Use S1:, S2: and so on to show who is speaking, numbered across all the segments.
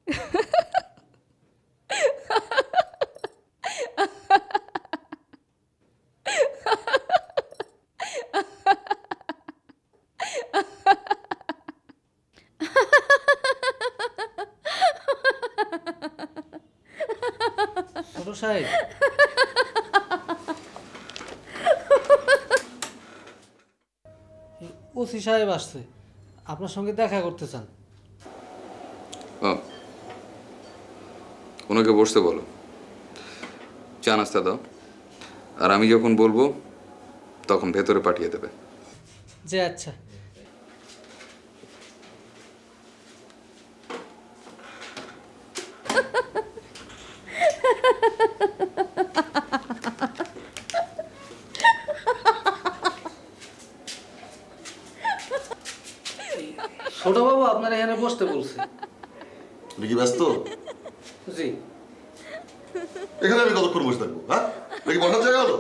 S1: ছোট সাহেব, ওসি সাহেব আসছে, আপনার সঙ্গে দেখা করতে চান।
S2: ওনাকে বসতে বলো, চা নাস্তা দাও, আর আমি যখন বলবো তখন ভেতরে পাঠিয়ে দেবে।
S1: যে আচ্ছা। ছোট বাবু আপনার এখানে বসতে বলছে।
S3: তুমি কি ব্যস্ত?
S1: জি।
S3: এখানে আমি কতক্ষণ বসে থাকবো? হ্যাঁ, দেখি বসার জায়গা হলো?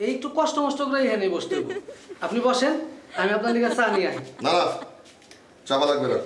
S1: এই একটু কষ্ট মষ্ট করে এখানে বসতে হবে। আপনি বসেন, আমি আপনার দিকে চা নিয়ে আসি।
S3: না না, চাপা লাগবে না।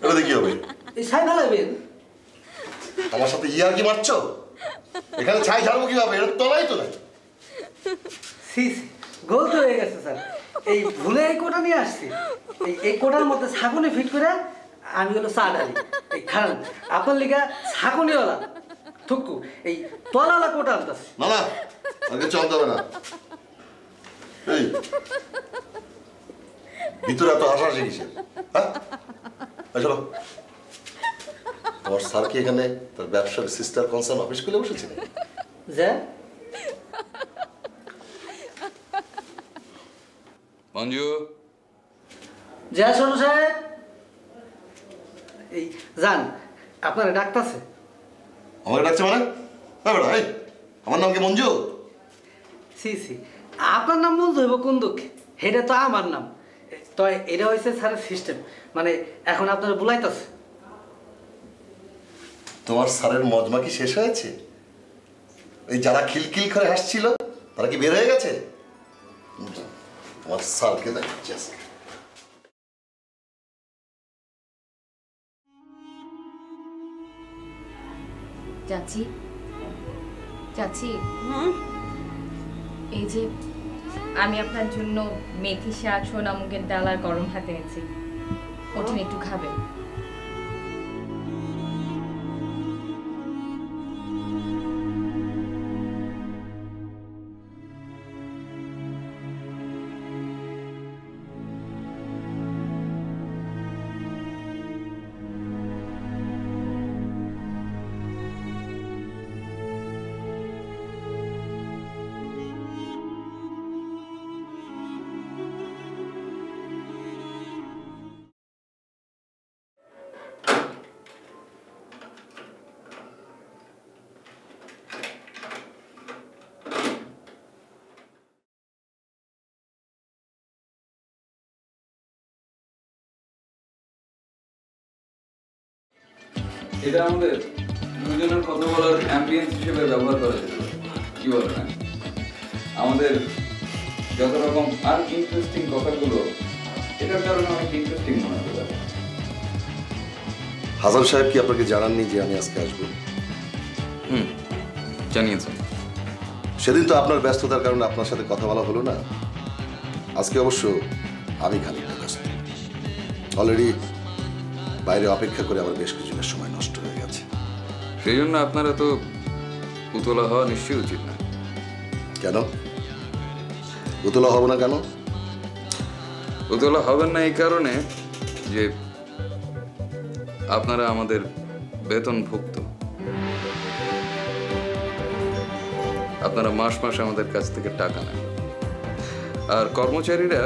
S3: এটা কি হবে?
S1: এই ছাই ঢালাবেন?
S3: আমার সাথে ইয়ার কি মারছো? এখানে ছাই ঝাড়বো কিভাবে? এটা তলাই তো নাই।
S1: গোল তো হয়ে গেছে স্যার। এই ভুলে এই কোটা নিয়ে আসছি। এই কোটার মধ্যে ছাগনি ফিট করে আমি হলো চা ডালি। এই খান আপনার লিগা ছাগনিওয়ালা থুকু এই তলালা কোটা আনতেছে।
S3: না না, আগে চলতে হবে না। এই ভিতরে এত হাসাহাসি কিসের? হ্যাঁ, চলো। তোমার স্যার কি এখানে তার ব্যবসার সিস্টার কনসার্ন অফিস খুলে বসেছে?
S1: যে
S2: মঞ্জু,
S1: যে ছোট সাহেব, এই যান আপনার ডাকতেছে।
S3: আমাকে ডাকছে মানে? এই আমার নাম কি মঞ্জু?
S1: সি সি, আপনার নাম বলতে হইব কোন দুঃখে? এটা তো আমার নাম। তো এটা হয়েছে স্যারের সিস্টেম, মানে এখন আপনারা বুলাইতেছে।
S3: তোমার স্যারের মজমা কি শেষ হয়েছে? এই যারা খিলখিল করে হাসছিল তারা কি বের হয়ে গেছে? তোমার স্যারকে দেখাচ্ছি আজকে।
S4: চাচি, চাচি, এই যে আমি আপনার জন্য মেথি শাক, সোনা মুগের ডাল আর গরম ভাত এনেছি, ওটা একটু খাবেন।
S2: এটা আমাদের দুজনের কথা বলার অ্যাম্বিয়েন্স হিসেবে ব্যবহার করা যেতে পারে, কি বলে না? আমাদের যত রকম আনইন্টারেস্টিং কথাগুলো এটার কারণে অনেক ইন্টারেস্টিং মনে হতে পারে।
S3: হাসান সাহেব কি আপনাকে জানাননি যে আমি আজকে আসবো?
S2: জানিয়েছেন।
S3: সেদিন তো আপনার ব্যস্ততার কারণে আপনার সাথে কথা বলা হলো না। আজকে অবশ্য আমি খানিকটা ব্যস্ত। অলরেডি বাইরে অপেক্ষা করে আমার বেশ কিছুটা সময় নষ্ট হয়ে গেছে।
S2: সেই জন্য আপনারা তো উতলা হওয়া নিশ্চয়ই উচিত না।
S3: কেন উতলা হব না? কেন
S2: উতলা হবেন না এই কারণে যে আপনারা আমাদের বেতনভুক্ত। আপনারা মাস মাস আমাদের কাছ থেকে টাকা নেন, আর কর্মচারীরা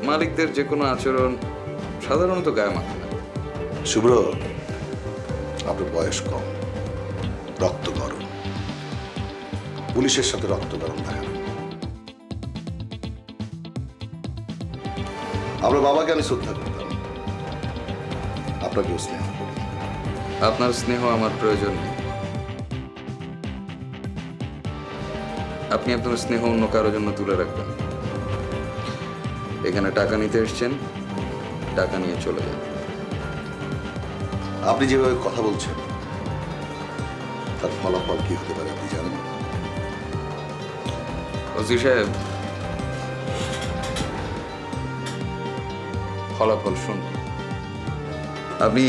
S2: মালিকদের যে কোনো আচরণ সাধারণত গায়ে মাখে না।
S3: শুভ্র, আপনার বয়স কম, রক্ত গরম, পুলিশের সাথে রক্ত গরম দেখা। আমার বাবাকে আমি শ্রদ্ধা করতাম, আপনাকেও স্নেহ করি।
S2: আপনার স্নেহ আমার প্রয়োজন নেই। আপনি আপনার স্নেহ অন্য কারোর জন্য তুলে রাখবেন। এখানে টাকা নিতে এসেছেন, টাকা নিয়ে চলে যান।
S3: আপনি যেভাবে কথা বলছেন তার ফলাফল কি হতে পারে আপনি জানেন?
S2: ওসি সাহেব, ফলাফল শুনুন। আপনি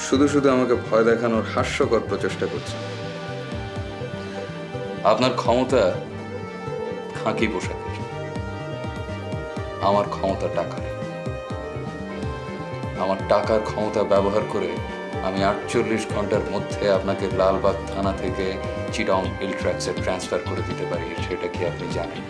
S2: শুধু শুধু আমাকে ভয় দেখানোর হাস্যকর প্রচেষ্টা করছেন। আপনার ক্ষমতা খাঁকি পোশাকের, আমার ক্ষমতা টাকার। আমার টাকার ক্ষমতা ব্যবহার করে আমি 48 ঘন্টার মধ্যে আপনাকে লালবাগ থানা থেকে চিটং হিল ট্র্যাক্সে ট্রান্সফার করে দিতে পারি। সেটা কি আপনি জানেন?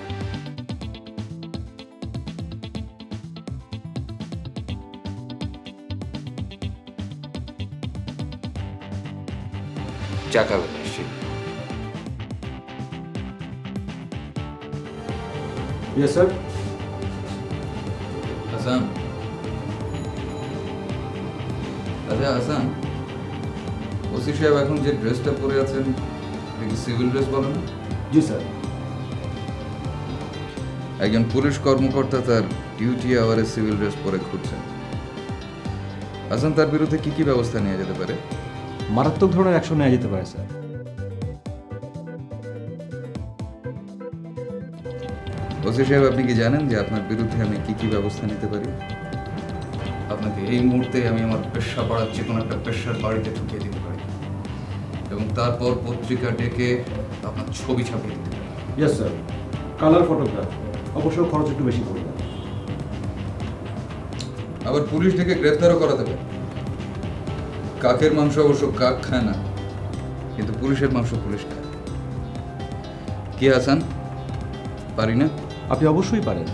S2: চা খাবেন নিশ্চয়ই?
S5: Yes, sir.
S2: হাসান, আচ্ছা হাসান, ওসি সাহেব এখন যে ড্রেসটা পরে আছেন সিভিল ড্রেস বলে না?
S5: জি স্যার।
S2: একজন পুলিশ কর্মকর্তা তার ডিউটি আওয়ারে সিভিল ড্রেস পরে ঘুরছেন। হাসান, তার বিরুদ্ধে কি কি ব্যবস্থা নেওয়া যেতে পারে?
S5: মারাত্মক ধরনের অ্যাকশন নেওয়া যেতে পারে স্যার।
S2: ওসি সাহেব, আপনি কি জানেন যে আপনার বিরুদ্ধে আমি কি কি ব্যবস্থা নিতে পারি? আপনাকে এই মুহূর্তে আমি আমার পেশা পাড়ার যে কোনো একটা পেশার বাড়িতে ঢুকিয়ে দিতে পারি এবং তারপর পত্রিকা ডেকে আপনার ছবি ছাপিয়ে দিতে পারি।
S5: ইয়েস স্যার, কালার ফটোগ্রাফ, অবশ্য খরচ একটু বেশি পড়বে।
S2: আবার পুলিশ ডেকে গ্রেফতারও করাতে পারে। কাকের মাংস অবশ্য কাক খায় না, কিন্তু পুলিশের মাংস পুলিশ খায়। কি হাসান, পারি না?
S5: আপনি অবশ্যই পারেন।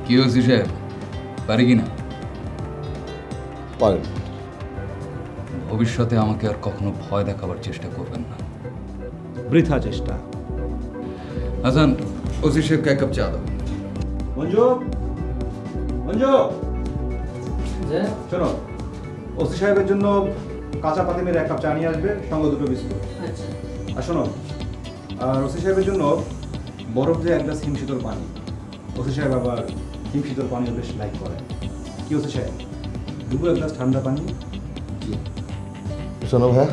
S2: কি ওসি সাহেব, পারি কি না?
S3: পারেন।
S2: ভবিষ্যতে আমাকে আর কখনো ভয় দেখাবার চেষ্টা করবেন না।
S5: বৃথা চেষ্টা।
S2: হাসান, ওসি সাহেবকে এক কাপ চা দাও।
S5: মঞ্জু, মঞ্জু, শোনো, ওসি সাহেবের জন্য কাঁচা পাতি মেরে 1 কাপ চা নিয়ে আসবে, সঙ্গে 2 বিস্কুট। আর শোনো, আর ওসি সাহেবের জন্য বরফ দিয়ে 1 গ্লাস হিমশীতল পানি। ওসি সাহেব আবার হিমশীতল পানিও বেশ লাইক করে। কি ওসি সাহেব, 1 গ্লাস ঠান্ডা পানি?
S3: শোনো ভাইয়া,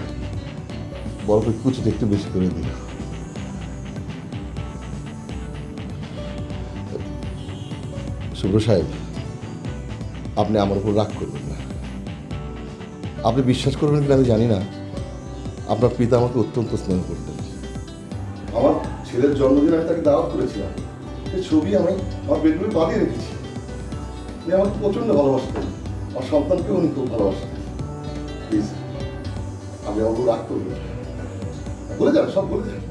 S3: বরফের কুচিটা একটু বেশি করে দিও। শুভ্র সাহেব, আপনি আমার উপর রাগ করবেন না। আপনি বিশ্বাস করবেন কিনা আমি জানি না, আপনার পিতা আমাকে অত্যন্ত স্নেহ করতেন। আমার ছেলের জন্মদিন আমি তাকে দাওয়াত করেছিলাম, সেই ছবি আমি আমার বেডরুমে বাঁধিয়ে রেখেছি। উনি আমাকে প্রচণ্ড ভালোবাসতেন, আমার সন্তানকেও উনি খুব ভালোবাসতেন। প্লিজ, আপনি আমার উপর রাগ করবেন না। বলে যান, সব বলে যান।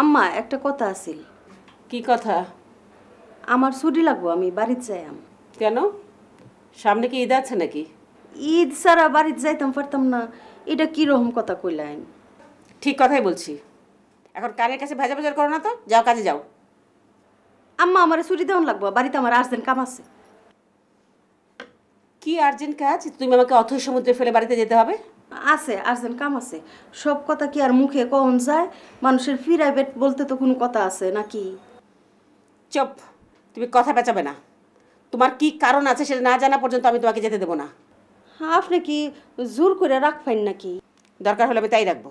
S6: আম্মা, একটা কথা আছিল।
S7: কি কথা?
S6: আমার ছুটি লাগবো, আমি বাড়িতে যাইম।
S7: কেন? সামনে কি ঈদ আছে নাকি?
S6: ঈদ ছাড়া বাড়িতে যাইতাম পারতাম না, এটা কি রকম কথা কইলেন?
S7: ঠিক কথাই বলছি। এখন কানের কাছে ভেজা ভেজার করো না তো, যাও কাজে যাও।
S6: আম্মা, আমার ছুটি দেওয়ান লাগবো, বাড়িতে আমার আর্জেন্ট কাম আছে।
S7: কি আর্জেন্ট কাজ? তুমি আমাকে অথৈ সমুদ্রে ফেলে বাড়িতে যেতে হবে?
S6: আছে, আর্জেন্ট কাম আছে। সব কথা কি আর মুখে কখন যায়? মানুষের প্রাইভেট বলতে তো কোনো কথা আছে নাকি?
S7: চুপ, তুমি কথা পেঁচাবে না। তোমার কি কারণ আছে সেটা না জানা পর্যন্ত আমি তোমাকে যেতে দেবো না।
S6: আপনি কি জোর করে রাখবেন নাকি?
S7: দরকার হলে আমি তাই রাখবো।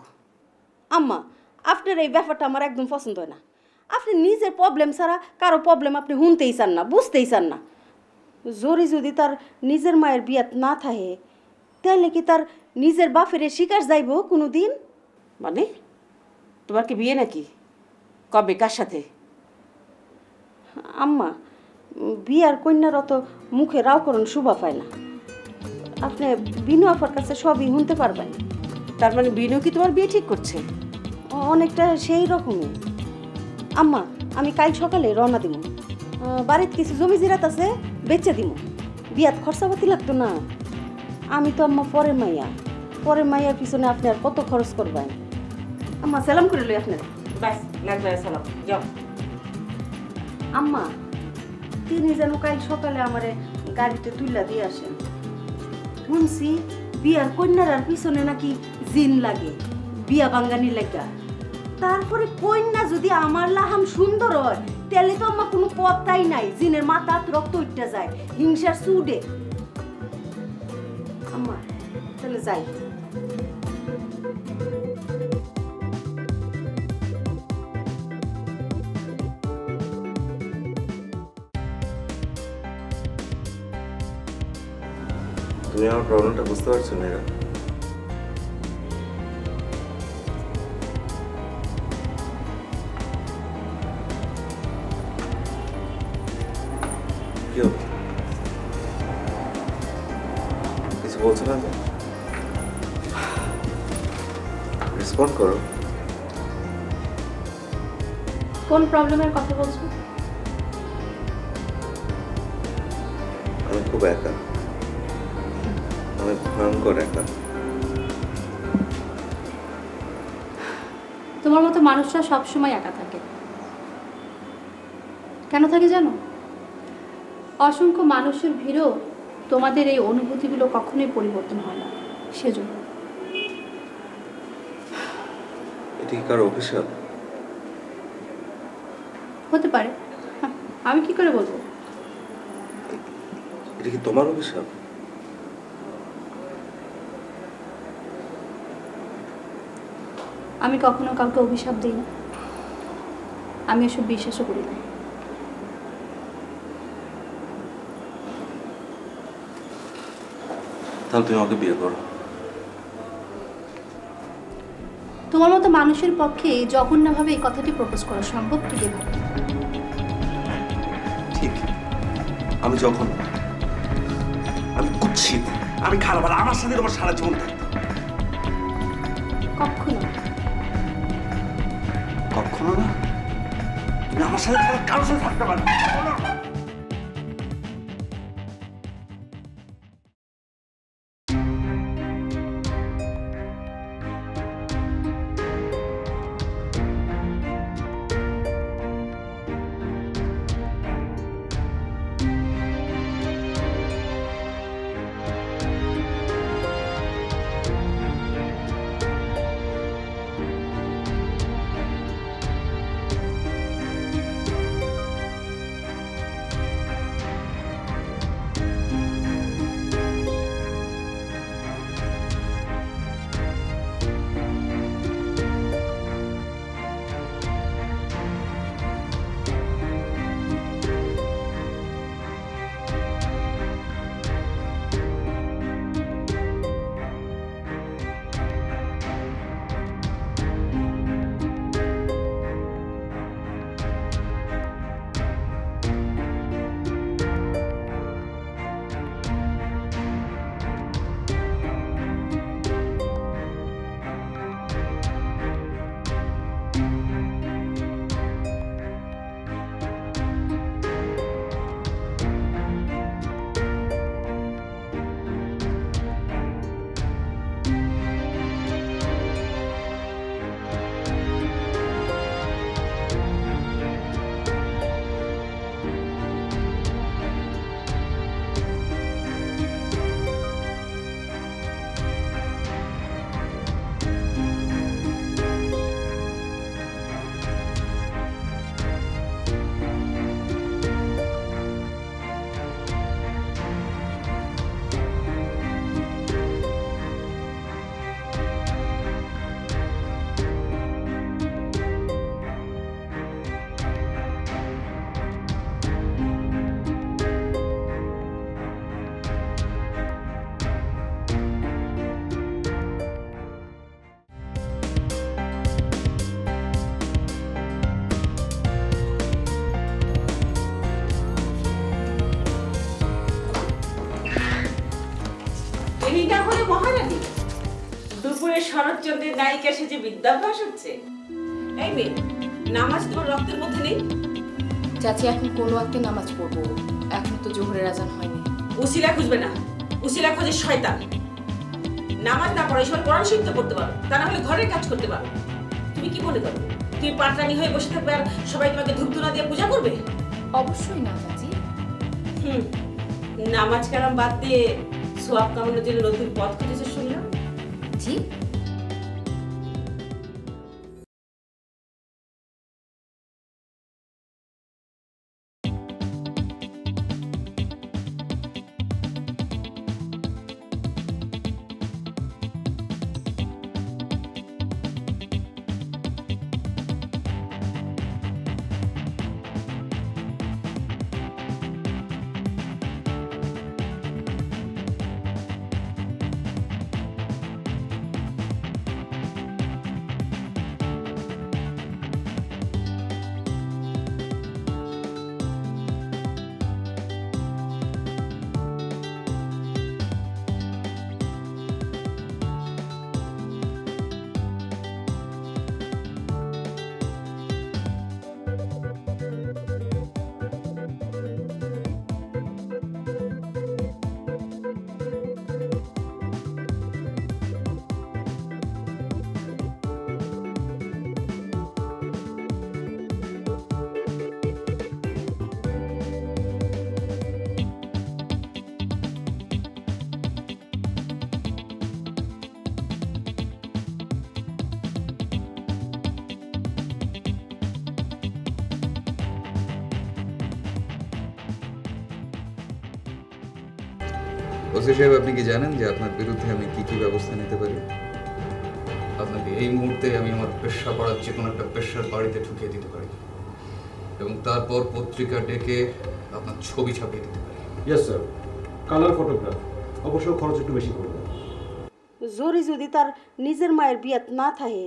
S6: আম্মা, আপনার এই ব্যাপারটা আমার একদম পছন্দ হয় না। আপনি নিজের প্রবলেম ছাড়া কারো প্রবলেম আপনি শুনতেই চান না, বুঝতেই চান না। জোরে যদি তার নিজের মায়ের বিয়াত না থাকে তাহলে কি তার নিজের বাপের শিকার যাইব কোনো দিন?
S7: মানে তোমার কি বিয়ে নাকি? কবে, কার সাথে?
S6: আম্মা, বিয়ার কন্যার অত মুখে রাও করুন শোভা পায় না। আপনি বিনু আপার কাছে সবই শুনতে পারবেন।
S7: তার মানে বিনু কি তোমার বিয়ে ঠিক করছে?
S6: অনেকটা সেই রকমই। আম্মা, আমি কাল সকালে রওনা দিব। বাড়িতে কিছু জমি জিরাত আছে, বেচে দিব। বিয়াত খরচাপাতি লাগতো না। আমি তো আম্মা পরের মাইয়ার পিছনে আপনি আর কত খরচ করবেন? আম্মা সালাম করে লই আপনার।
S7: ব্যাস, লাগবে সালাম, যাও।
S6: আম্মা, তিনি যেন কাল সকালে আমারে গাড়িতে তুইলা দিয়ে আসেন। শুনছি বিয়ার কন্যার আর পিছনে নাকি জিন লাগে, বিয়া বাঙ্গানি লেগা। তারপরে কন্যা যদি আমার লাহাম সুন্দর হয় তাহলে তো আমার কোনো কথাই নাই, জিনের মাথা রক্ত উঠতে যায় হিংসার সুডে। আম্মা তাহলে যাই।
S8: তুমি আমার প্রবলেমটা বুঝতে পারছো না? কি হলো? কিছু বলছো না তো? রেসপন্ড করো।
S9: কোন প্রবলেমের কথা বলছো?
S8: আমি খুব একা, অনেক ভয়ঙ্কর একা।
S9: তোমার মতো মানুষরা সবসময় একা থাকে। কেন থাকে জানো? অসংখ্য মানুষের ভিড়ও তোমাদের এই অনুভূতিগুলো কখনোই পরিবর্তন হয় না, সেজন্য।
S8: এটা কি কারো অভিশাপ?
S9: হতে পারে, আমি কি করে বলবো?
S8: এটা কি তোমার অভিশাপ?
S9: আমি কখনো কাউকে অভিশাপ দিই না, আমি এসব বিশ্বাসও করি না।
S8: তাহলে তুমি আমাকে বিয়ে করো।
S9: তোমার মতো মানুষের পক্ষে জঘন্যভাবে এই কথাটি প্রপোজ করা সম্ভব কি ভাবে?
S8: ঠিক, আমি যখন আমি কুৎসিত, আমি খারাপ, আর আমার সাথে তোমার সারা জীবন থাকতো।
S9: কখনো
S8: কখনো না। তুমি আমার সাথে কারোর সাথে থাকতে পারো না।
S7: এই না হলে মহারানী দুপুরে শরৎচন্দ্রের নায়িকা সেজে বিদ্যাভ্যাস হচ্ছে। এই মেয়ে, নামাজ তোমার রক্তের মধ্যে নেই?
S4: চাচি এখন কোন ওয়াক্তে নামাজ পড়বো, এখনো তো জোহরের আজান হয়নি।
S7: উসিলা খুঁজবে না, উসিলা খোঁজে শয়তান। নামাজ না পড়ে সবাই কোরআন শিখতে পড়তে পারো, তা না হলে ঘরের কাজ করতে পারো। তুমি কি মনে করো তুমি পাটরানি হয়ে বসে থাকবে আর সবাই তোমাকে ধূপধুনা দিয়ে পূজা করবে?
S4: অবশ্যই না চাচি।
S7: নামাজ কালাম বাদ দিয়ে সোয়াব কামানোর জন্য নতুন পথ খুঁজেছে শুনলাম।
S4: জি,
S2: ওসি সাহেব, আপনি কি জানেন যে আপনার বিরুদ্ধে আমি কি কি ব্যবস্থা নিতে পারি?
S10: আপনাকে এই মুহূর্তে আমি আমার পেশা পাড়ার যে কোনো একটা পেশার বাড়িতে ঢুকিয়ে দিতে পারি এবং তারপর পত্রিকা ডেকে আপনার ছবি ছাপিয়ে দিতে পারি।
S5: ইয়েস স্যার, কালার ফটোগ্রাফ, অবশ্য খরচ একটু বেশি পড়বে।
S6: জরি যদি তার নিজের মায়ের বিয়াত না থাকে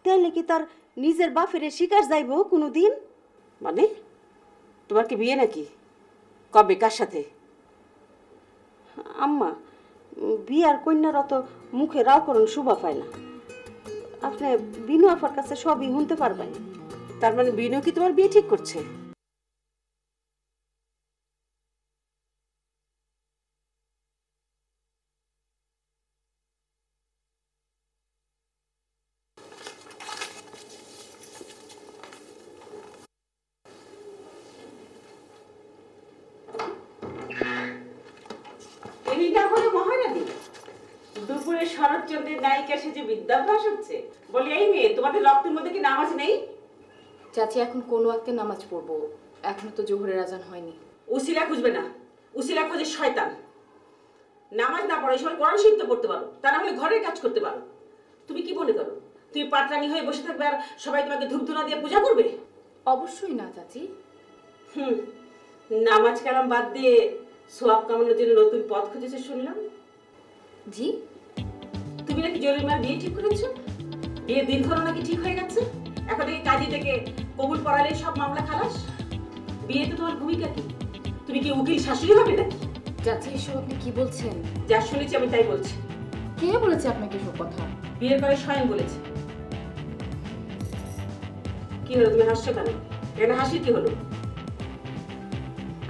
S6: তাহলে কি তার নিজের বাপের শিকার যাইব কোনোদিন?
S7: মানে তোমার কি বিয়ে নাকি? কবে, কার সাথে?
S6: আম্মা, বিয়ার কন্যার অত মুখে রাও করুন শোভা পায় না। আপনি বিনু আফার কাছে সবই শুনতে পারবেন।
S7: তার মানে বিনু কি তোমার বিয়ে ঠিক করছে? এই না হলে মহারানী দুপুরে শরৎচন্দ্রের নায়িকা সেজে বিদ্যাভ্যাস হচ্ছে। বলি এই মেয়ে, তোমাদের রক্তের মধ্যে কি নামাজ নেই?
S4: চাচি এখন কোন ওয়াক্তে নামাজ পড়বো, এখনো তো জোহরের আজান হয়নি।
S7: উসিলা খুঁজবে না, উসিলা খোঁজে শয়তান। নামাজ না পড়ে সবাই কোরআন শিখতে পড়তে পারো, তা না হলে ঘরের কাজ করতে পারো। তুমি কি মনে করো তুমি পাটরানি হয়ে বসে থাকবে আর সবাই তোমাকে ধূপধুনা দিয়ে পূজা করবে?
S4: অবশ্যই না চাচি।
S7: নামাজ কালাম বাদ দিয়ে সোয়াব কামানোর জন্য নতুন পথ খুঁজেছে শুনলাম।
S4: জি,
S7: তুমি নাকি জরিমার বিয়ে ঠিক করেছো? বিয়ে দিনক্ষণ নাকি ঠিক হয়ে গেছে? এখন থেকে কাজী থেকে কবুল পড়ালে সব মামলা খালাস? বিয়েতে তোমার ভূমিকা কি? তুমি কি উকিল শাশুড়ি হবে নাকি?
S4: চাচি এসব আপনি কি বলছেন?
S7: যা শুনেছি আমি তাই বলছি।
S4: কে বলেছে আপনাকে এসব কথা?
S7: বিয়ের পরে স্বয়ং বলেছে। কি হলো, তুমি হাসছো কেন? এটা হাসি কি হলো?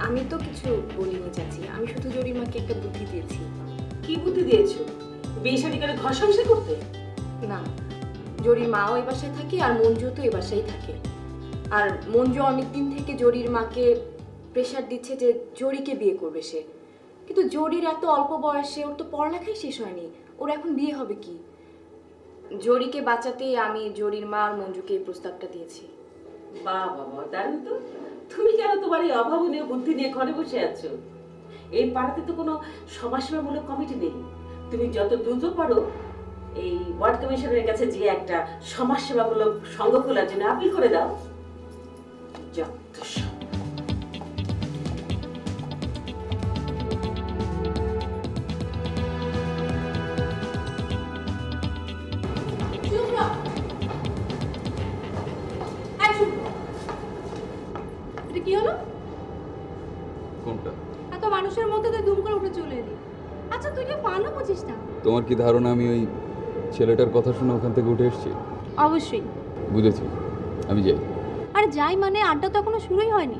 S4: আমি তো কিছু বলিনি চাচি, আমি শুধু জরিমাকে একটা বুদ্ধি দিয়েছি।
S7: কি বুদ্ধি দিয়েছো? বিয়ে শাদী করে ঘর সংসার করতে?
S4: না, জরির মাও এই বাসায় থাকে আর মঞ্জু তো এই বাসায় থাকে। আর মঞ্জু অনেকদিন থেকে জরির মাকে প্রেশার দিচ্ছে যে জরিকে বিয়ে করবে সে। কিন্তু জরির এত অল্প বয়সে, ওর তো পড়ালেখাই শেষ হয়নি, ওর এখন বিয়ে হবে কি? জরিকে বাঁচাতেই আমি জরির মা আর মঞ্জুকে এই প্রস্তাবটা দিয়েছি।
S7: বাহ বাবা, দারুণ তো। তুমি কেন তোমার এই অভাবনীয় বুদ্ধি নিয়ে ঘরে বসে আছো? এই পাড়াতে তো কোনো সমাজসেবামূলক কমিটি নেই। তুমি যত দ্রুত পারো এই ওয়ার্ড কমিশনের কাছে যে একটা সমাজসেবামূলক সংঘ খোলার জন্য আপিল করে দাও। যত সব।
S9: কি হলো?
S2: কোনটা?
S9: এত মানুষের মধ্যে দুম করে উঠে চলে এলি। আচ্ছা তুই কি পানো বুঝিস না?
S2: তোমার কি ধারণা আমি ওই ছেলেটার কথা শুনে ওখান থেকে উঠে এসেছি?
S9: অবশ্যই
S2: বুঝেছি, আমি যাই।
S9: আরে যাই মানে, আড্ডা তো এখনো শুরুই হয়নি।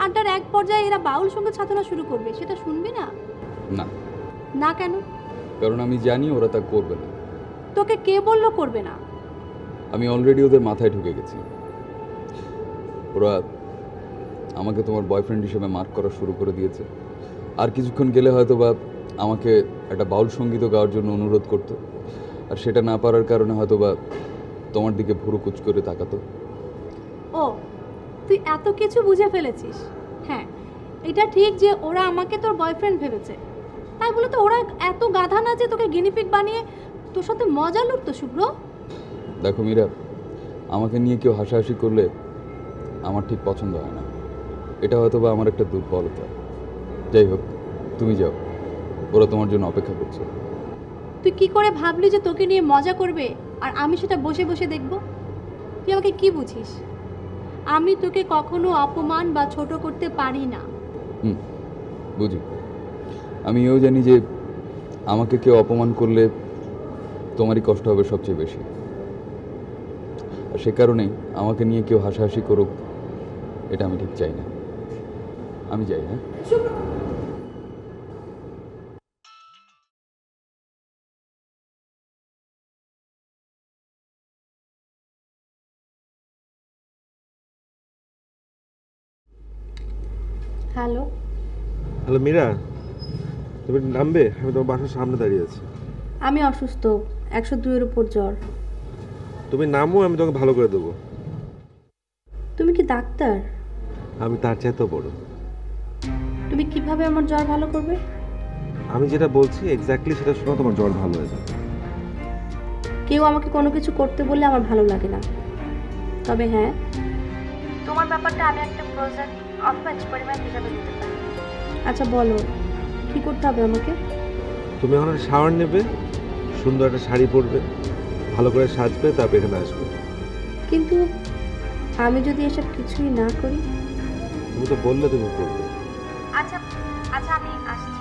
S9: আড্ডার এক পর্যায়ে এরা বাউল সঙ্গীত সাধনা শুরু করবে, সেটা শুনবি না?
S2: না।
S9: না কেন?
S2: কারণ আমি জানি ওরা তা করবে না।
S9: তোকে কে বললো করবে না?
S2: আমি অলরেডি ওদের মাথায় ঢুকে গেছি। ওরা আমাকে তোমার বয়ফ্রেন্ড হিসেবে মার্ক করা শুরু করে দিয়েছে। আর কিছুক্ষণ গেলে হয়তো বা আমাকে একটা বাউল সঙ্গীতও গাওয়ার জন্য অনুরোধ করতো, আর সেটা না পারার কারণে হয়তো বা তোমার দিকে ভুরু কুচ করে তাকাতো।
S9: ও, তুই এত কিছু বুঝে ফেলেছিস? হ্যাঁ, এটা ঠিক যে ওরা আমাকে তোর বয়ফ্রেন্ড ভেবেছে, তাই বলে তো ওরা এত গাধা না যে তোকে গিনিপিগ বানিয়ে তোর সাথে মজা লুটতো। শুভ্র
S2: দেখো মীরা, আমাকে নিয়ে কেউ হাসাহাসি করলে আমার ঠিক পছন্দ হয় না। এটা হয়তো বা আমার একটা দুর্বলতা। যাই হোক, তুমি যাও, ওরা তোমার জন্য অপেক্ষা করছে।
S9: তুই কি করে ভাবলি যে তোকে নিয়ে মজা করবে আর আমি সেটা বসে বসে দেখব? তুই আমাকে কি বুঝিস? আমি তোকে কখনো অপমান বা ছোট করতে পারি না।
S2: বুঝি। আমি এও জানি যে আমাকে কেউ অপমান করলে তোমারই কষ্ট হবে সবচেয়ে বেশি। আর সে কারণেই আমাকে নিয়ে কেউ হাসাহাসি করুক, এটা আমি ঠিক চাই না। আমি যাই। হ্যাঁ,
S9: হ্যালো
S8: হ্যালো মীরা, তুমি নামবে? আমি তোমার বাসার সামনে দাঁড়িয়ে আছি।
S9: আমি অসুস্থ, 102-এর উপর জ্বর।
S8: তুমি নামো, আমি তোমাকে ভালো করে দেবো।
S9: তুমি কি ডাক্তার?
S8: আমি তার চাইতেও বড়।
S9: তুমি কিভাবে আমার জ্বর ভালো করবে?
S8: আমি যেটা বলছি এক্স্যাক্টলি সেটা শুনে তোমার জ্বর ভালো হয়ে যাবে।
S9: কেউ আমাকে কোনো কিছু করতে বললে আমার ভালো লাগে না। তবে হ্যাঁ, তোমার ব্যাপারটা আমি একটা প্রজেক্ট অথবা এক্সপেরিমেন্ট হিসাবে নিতে পারি। আচ্ছা বলো, কি করতে হবে আমাকে?
S8: তুমি এখন একটা শাওয়ার নেবে, সুন্দর একটা শাড়ি পরবে, ভালো করে সাজবে, তারপর এখানে আসবে।
S9: কিন্তু আমি যদি এসব কিছুই না করি?
S8: তুমি তো বললে তুমি করবে।
S9: আচ্ছা আচ্ছা, আমি আসছি।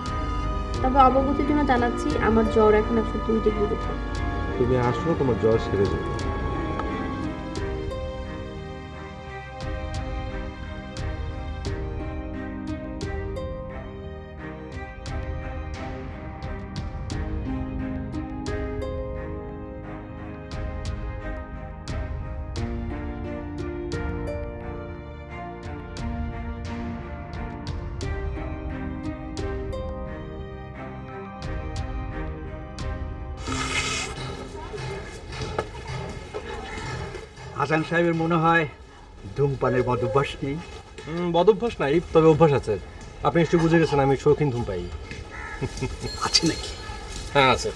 S9: তবে অবগতির জন্য জানাচ্ছি, আমার জ্বর এখন 102 ডিগ্রির উপর।
S8: তুমি আসো, তোমার জ্বর সেরে যাবে।
S11: হাসান সাহেবের মনে হয় ধূমপানের বদভ্যাস নেই।
S5: বদভ্যাস নাই, তবে অভ্যাস আছে। আপনি নিশ্চয়ই বুঝে গেছেন আমি শৌখিন ধূমপাই।
S11: আছে নাকি?
S5: হ্যাঁ আছে।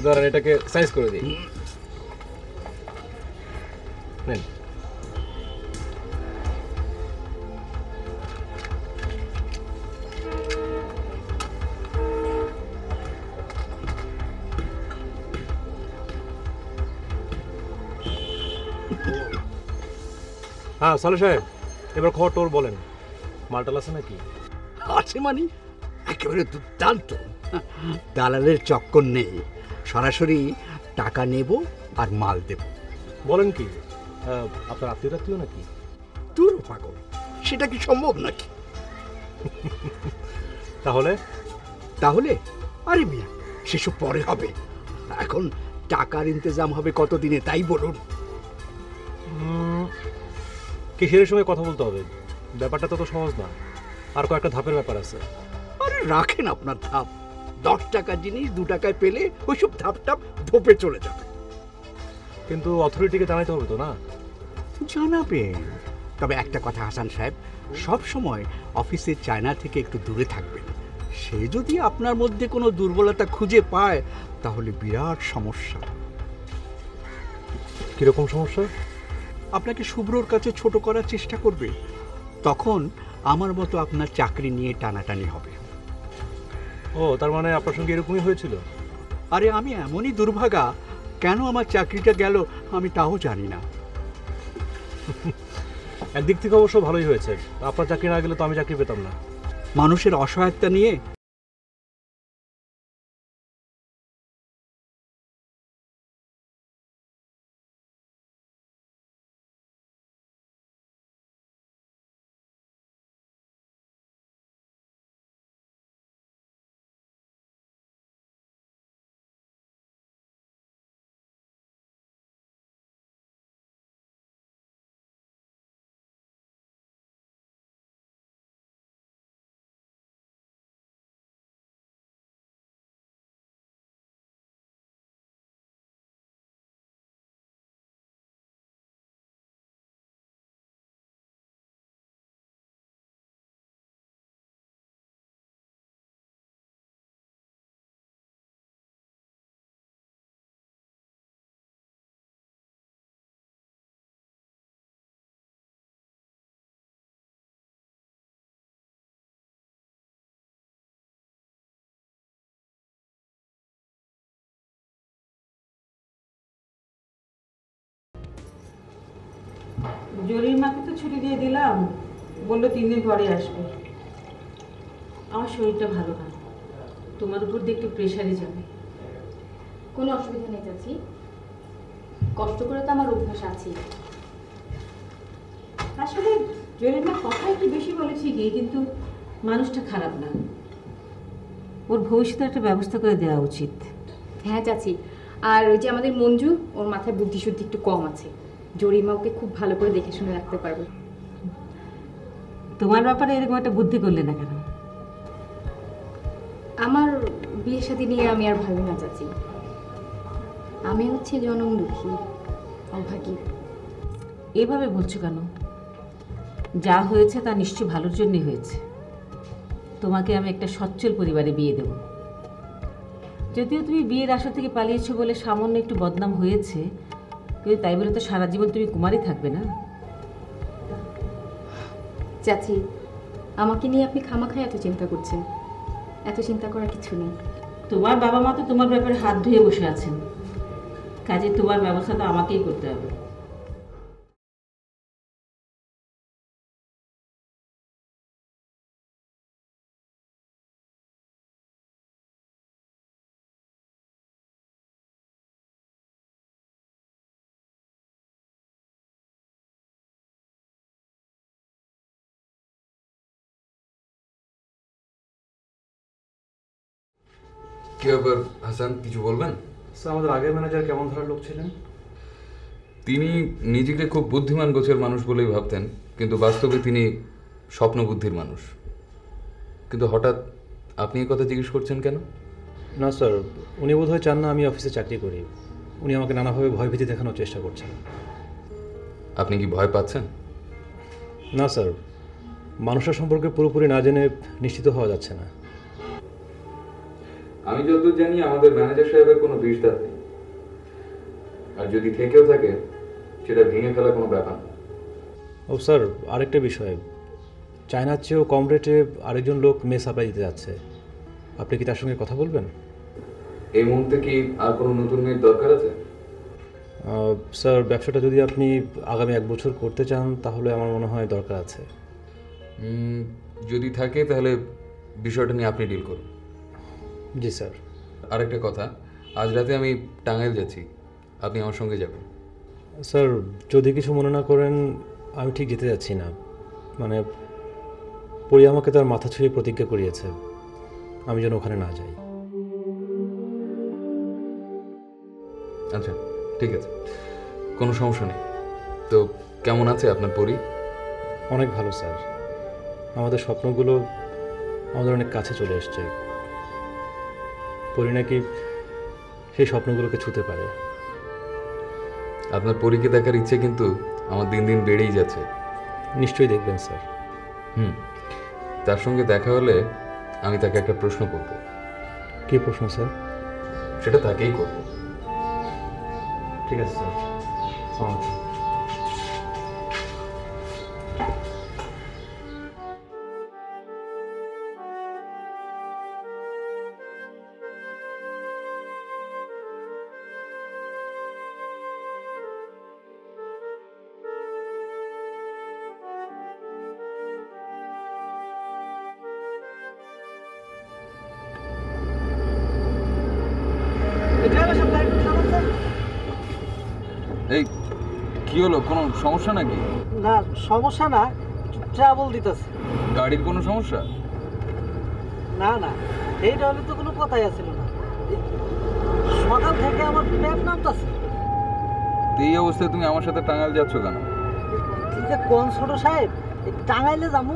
S5: ধরেন এটাকে সাইজ করে দিই। নেন। হ্যাঁ সালে সাহেব, এবার খবর টোর বলেন, মালটাল আছে নাকি?
S11: আছে মানে একেবারে দুর্দান্ত। দালালের চক্কর নেই, সরাসরি টাকা নেব আর মাল দেব।
S5: বলেন কি, আপনার আত্মীয় নাকি?
S11: তোর পাগল, সেটা কি সম্ভব নাকি?
S5: তাহলে
S11: তাহলে আরে মিয়া, সেসব পরে হবে। এখন টাকার ইন্তজাম হবে কতদিনে তাই বলুন।
S5: কিসের সঙ্গে কথা বলতে হবে? ব্যাপারটা তো সহজ না, আর কয়েকটা ধাপের ব্যাপার আছে।
S11: আরে রাখেন আপনার ধাপ, 10 টাকার জিনিস 2 টাকায় পেলে ওইসব ধাপ টাপ ধোপে চলে যাবে।
S5: কিন্তু অথরিটিকে জানাইতে হবে তো না?
S11: জানাবেন, তবে একটা কথা হাসান সাহেব, সব সময় অফিসের চায়না থেকে একটু দূরে থাকবেন। সে যদি আপনার মধ্যে কোনো দুর্বলতা খুঁজে পায় তাহলে বিরাট সমস্যা।
S5: কিরকম সমস্যা?
S11: আপনাকে শুভ্রর কাছে ছোট করার চেষ্টা করবে, তখন আমার মতো আপনার চাকরি নিয়ে টানাটানি হবে।
S5: ও, তার মানে আপনার সঙ্গে এরকমই হয়েছিল?
S11: আরে আমি এমনই দুর্ভাগা, কেন আমার চাকরিটা গেল আমি তাও জানি না।
S5: একদিক থেকে অবশ্য ভালোই হয়েছে, আপনার চাকরি না গেলে তো আমি চাকরি পেতাম না।
S11: মানুষের অসহায়তা নিয়ে
S7: জরির মাকে তো ছুটি দিয়ে দিলাম, বললো 3 দিন পরে আসবে। আমার শরীরটা ভালো না, তোমার উপর দিয়ে একটু প্রেশারে যাবে।
S4: কোনো অসুবিধা নেই চাচি, কষ্ট করে তো আমার অভ্যাস আছেই।
S7: আসলে জরির মা কথা একটু বেশি বলে ঠিকই, কিন্তু মানুষটা খারাপ না। ওর ভবিষ্যতে একটা ব্যবস্থা করে দেওয়া উচিত।
S4: হ্যাঁ চাচি, আর ওই যে আমাদের মঞ্জু, ওর মাথায় বুদ্ধিশুদ্ধি একটু কম আছে, জরিমা ওকে খুব ভালো করে দেখে শুনে রাখতে পারবে।
S7: তোমার ব্যাপারে এরকম একটা বুদ্ধি করলে না কেন?
S4: আমার বিয়ের সাথে নিয়ে আমি আর ভাবি না চাচি, আমি হচ্ছে জনম দুঃখী, অভাগী।
S7: এভাবে বলছো কেন? যা হয়েছে তা নিশ্চয়ই ভালোর জন্যই হয়েছে। তোমাকে আমি একটা সচ্ছল পরিবারে বিয়ে দেব। যদিও তুমি বিয়ের আশা থেকে পালিয়েছো বলে সামান্য একটু বদনাম হয়েছে, কিন্তু তাই বলে তো সারা জীবন তুমি কুমারী থাকবে না।
S4: চাচি, আমাকে নিয়ে আপনি খামাখায় এত চিন্তা করছেন, এত চিন্তা করার কিছু নেই।
S7: তোমার বাবা মা তো তোমার ব্যাপারে হাত ধুয়ে বসে আছেন, কাজে তোমার ব্যবস্থা তো আমাকেই করতে হবে।
S10: কি ব্যাপার হাসান, কিছু বলবেন?
S5: স্যার, আমাদের আগের ম্যানেজার কেমন ধরনের লোক ছিলেন?
S10: তিনি নিজেকে খুব বুদ্ধিমান গোছের মানুষ বলেই ভাবতেন, কিন্তু বাস্তবে তিনি স্বপ্ন বুদ্ধির মানুষ। কিন্তু হঠাৎ আপনি এই কথা জিজ্ঞেস করছেন কেন?
S5: না স্যার, উনি বোধহয় চান না আমি অফিসে চাকরি করি। উনি আমাকে নানাভাবে ভয়ভীতি দেখানোর চেষ্টা করছেন।
S10: আপনি কি ভয় পাচ্ছেন?
S5: না স্যার, মানুষের সম্পর্কে পুরোপুরি না জেনে নিশ্চিত হওয়া যাচ্ছে না।
S10: আমি যতদূর জানি আমাদের ম্যানেজার সাহেবের কোনো বিষ দাঁত নেই, আর যদি থেকেও থাকে সেটা ভেঙে ফেলা কোনো ব্যাপার না।
S5: ও স্যার, আরেকটা বিষয়, চায়নার চেয়েও কম রেটে আরেকজন লোক মেয়ে সাপ্লাই দিতে যাচ্ছে। আপনি কি তার সঙ্গে কথা বলবেন?
S10: এই মুহূর্তে কি আর কোনো নতুন মেয়ের দরকার আছে?
S5: স্যার, ব্যবসাটা যদি আপনি আগামী 1 বছর করতে চান তাহলে আমার মনে হয় দরকার আছে।
S10: যদি থাকে তাহলে বিষয়টা নিয়ে আপনি ডিল করুন।
S5: জি স্যার।
S10: আরেকটা কথা, আজ রাতে আমি টাঙ্গাইল যাচ্ছি, আপনি আমার সঙ্গে যাবেন।
S5: স্যার, যদি কিছু মনে না করেন, আমি ঠিক যেতে যাচ্ছি না। মানে পরি আমাকে তার মাথা ছুঁয়ে প্রতিজ্ঞা করিয়েছে আমি যেন ওখানে না যাই।
S10: আচ্ছা ঠিক আছে, কোনো সমস্যা নেই। তো কেমন আছে আপনার পরি?
S5: অনেক ভালো স্যার, আমাদের স্বপ্নগুলো আমাদের অনেক কাছে চলে এসছে। পরি নাকি সেই স্বপ্নগুলোকে ছুঁতে পারে।
S10: আপনার পরীকে দেখার ইচ্ছে কিন্তু আমার দিন দিন বেড়েই যাচ্ছে।
S5: নিশ্চয়ই দেখবেন স্যার।
S10: তার সঙ্গে দেখা হলে আমি তাকে একটা প্রশ্ন করব।
S5: কী প্রশ্ন স্যার?
S10: সেটা তাকেই করব।
S5: ঠিক আছে স্যার।
S10: এই কি হলো, কোনো সমস্যা নাকি?
S12: না সমস্যা না, ট্রাবল দিতেছে।
S10: গাড়ির কোনো সমস্যা?
S12: না না, এইটা হলে তো কোনো কথাই আছিল না। সকাল থেকে আমার পেট নামতেছে।
S10: এই অবস্থায় তুমি আমার সাথে টাঙ্গাইল যাচ্ছ কেন?
S12: ঠিক আছে কোন ছোট সাহেব, টাঙ্গাইলে যাবো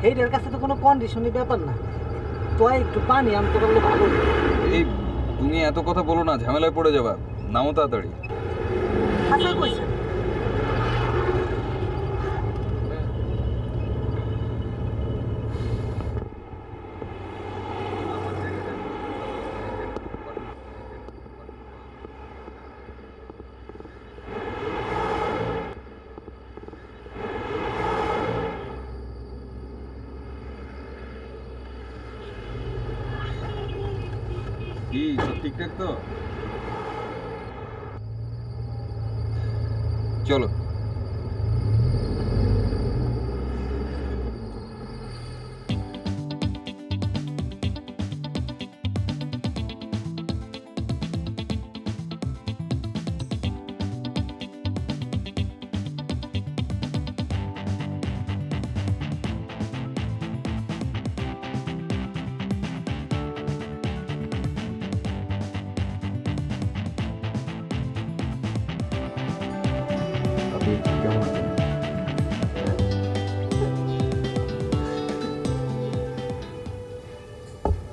S12: এইটার কাছে তো কোনো কন্ডিশনই ব্যাপার না। তো একটু পানি আনতে পারলে ভালো।
S10: এই তুমি এত কথা বলো না, ঝামেলায় পড়ে যাবা, নামো তাড়াতাড়ি।
S12: আচ্ছা কইছেন।
S10: কি সব ঠিকঠাক তো? চলো।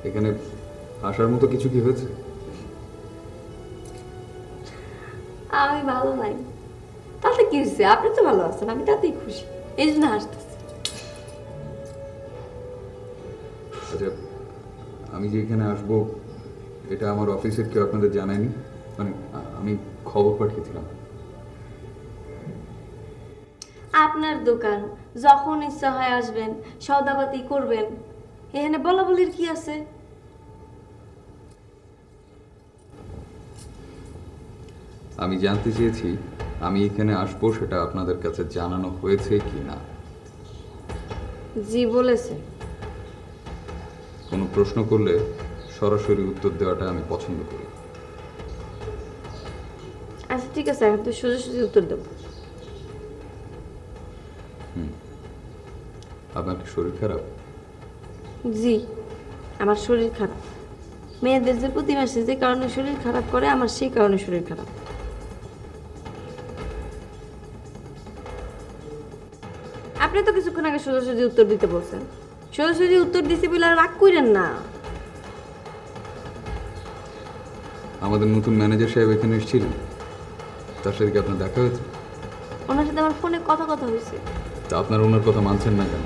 S10: এখানে আসার মতো কিছু কি হয়েছে?
S9: আমি ভালো নাই, তাতে কি হয়েছে? আপনি তো ভালো আছেন, আমি তাতেই খুশি, এই জন্য হাসতেছি।
S10: আচ্ছা, আমি যে এখানে আসবো এটা আমার অফিসের কেউ আপনাদের জানায়নি? মানে আমি খবর পাঠিয়েছিলাম।
S9: আপনার দোকান, যখন ইচ্ছা হয় আসবেন, সওদাপাতি করবেন, এখানে বলা বলির কি আছে?
S10: আমি জানতে চেয়েছি আমি এখানে আসবো সেটা আপনাদের কাছে জানানো হয়েছে কি না।
S9: জি বলেছে।
S10: কোনো প্রশ্ন করলে সরাসরি উত্তর দেওয়াটা আমি পছন্দ করি।
S9: আচ্ছা ঠিক আছে, এখন তো সোজাসুজি উত্তর দেবো।
S10: আপনার কি শরীর খারাপ?
S9: জি, আমার শরীর খারাপ। মেয়েদের যে প্রতি মাসে যে কারণে শরীর খারাপ করে, আমার সেই কারণে শরীর খারাপ। আপনি তো কিছুক্ষণ আগে সোজাসুজি উত্তর দিতে বলছেন, সোজাসুজি উত্তর দিছি বলে আর রাগ করেন না।
S10: আমাদের নতুন ম্যানেজার সাহেব এখানে এসেছিলেন, তার সাথে কি আপনার দেখা হয়েছে?
S9: ওনার সাথে আমার ফোনে কথা হয়েছে।
S10: তা আপনার ওনার কথা মানছেন না কেন?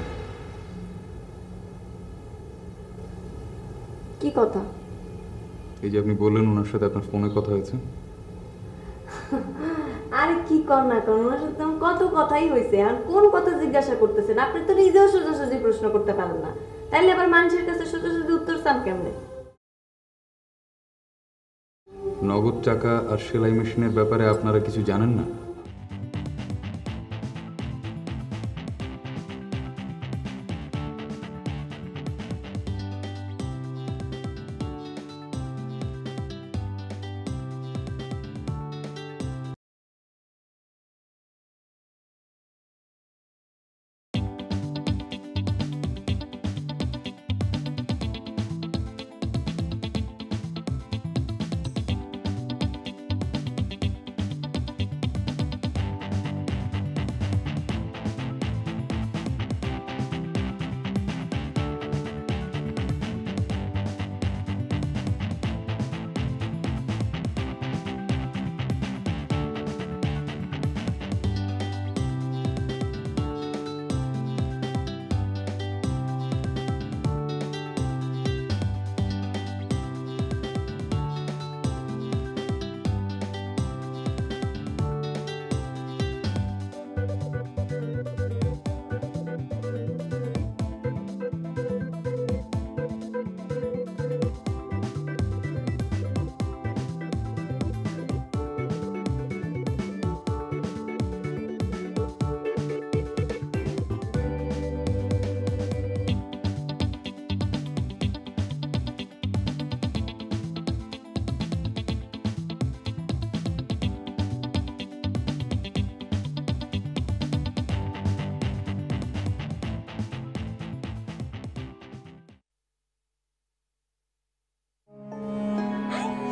S9: কি কথা?
S10: এই যে আপনি বললেন ওনার সাথে আপনার ফোনে কথা হয়েছে।
S9: আরে কি কর না কর, ওনার সাথে আমার কত কথাই হয়েছে। আর কোন কথা জিজ্ঞাসা করতেছেন? আপনি তো নিজেও সোজাসুজি প্রশ্ন করতে পারেন না, তাইলে আবার মানুষের কাছে সোজাসুজি উত্তর চান কেমনে?
S10: নগদ টাকা আর সেলাই মেশিনের ব্যাপারে আপনারা কিছু জানেন না?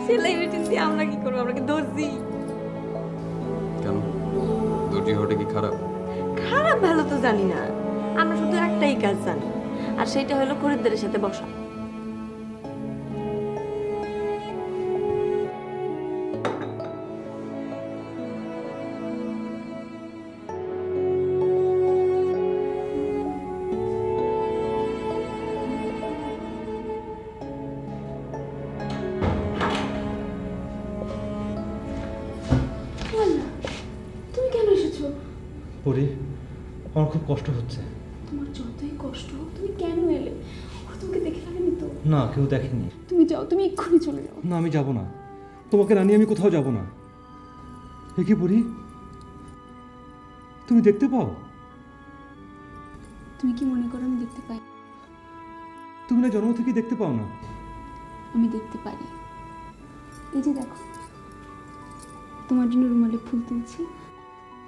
S4: সেলাই মেশিন দিয়ে আমরা কি করবো? আমরা কি দর্জি?
S10: কেন, দর্জি হওয়াটা কি খারাপ?
S9: খারাপ ভালো তো জানি না, আমরা শুধু একটাই কাজ জানি, আর সেটা হলো খরিদ্দারের সাথে বসা।
S4: তুমি কেন এসেছো?
S5: পরি, আমার খুব কষ্ট হচ্ছে।
S4: তোমার যতই কষ্ট হোক, তুমি কেন এলে? ওরা তোমাকে দেখে ফেলেনি তো?
S5: না, কেউ দেখেনি।
S4: তুমি যাও, তুমি এক্ষুনি চলে যাও।
S5: না, আমি যাব না, তোমাকে না নিয়ে আমি কোথাও যাব না। এ কি পরি, তুমি দেখতে পাও?
S4: তুমি কি মনে করো আমি দেখতে পাই?
S5: তুমি না জন্ম থেকে দেখতে পাও না?
S4: আমি দেখতে পারি। এই যে দেখো, তোমার জন্য রুমালে ফুল তুলছি।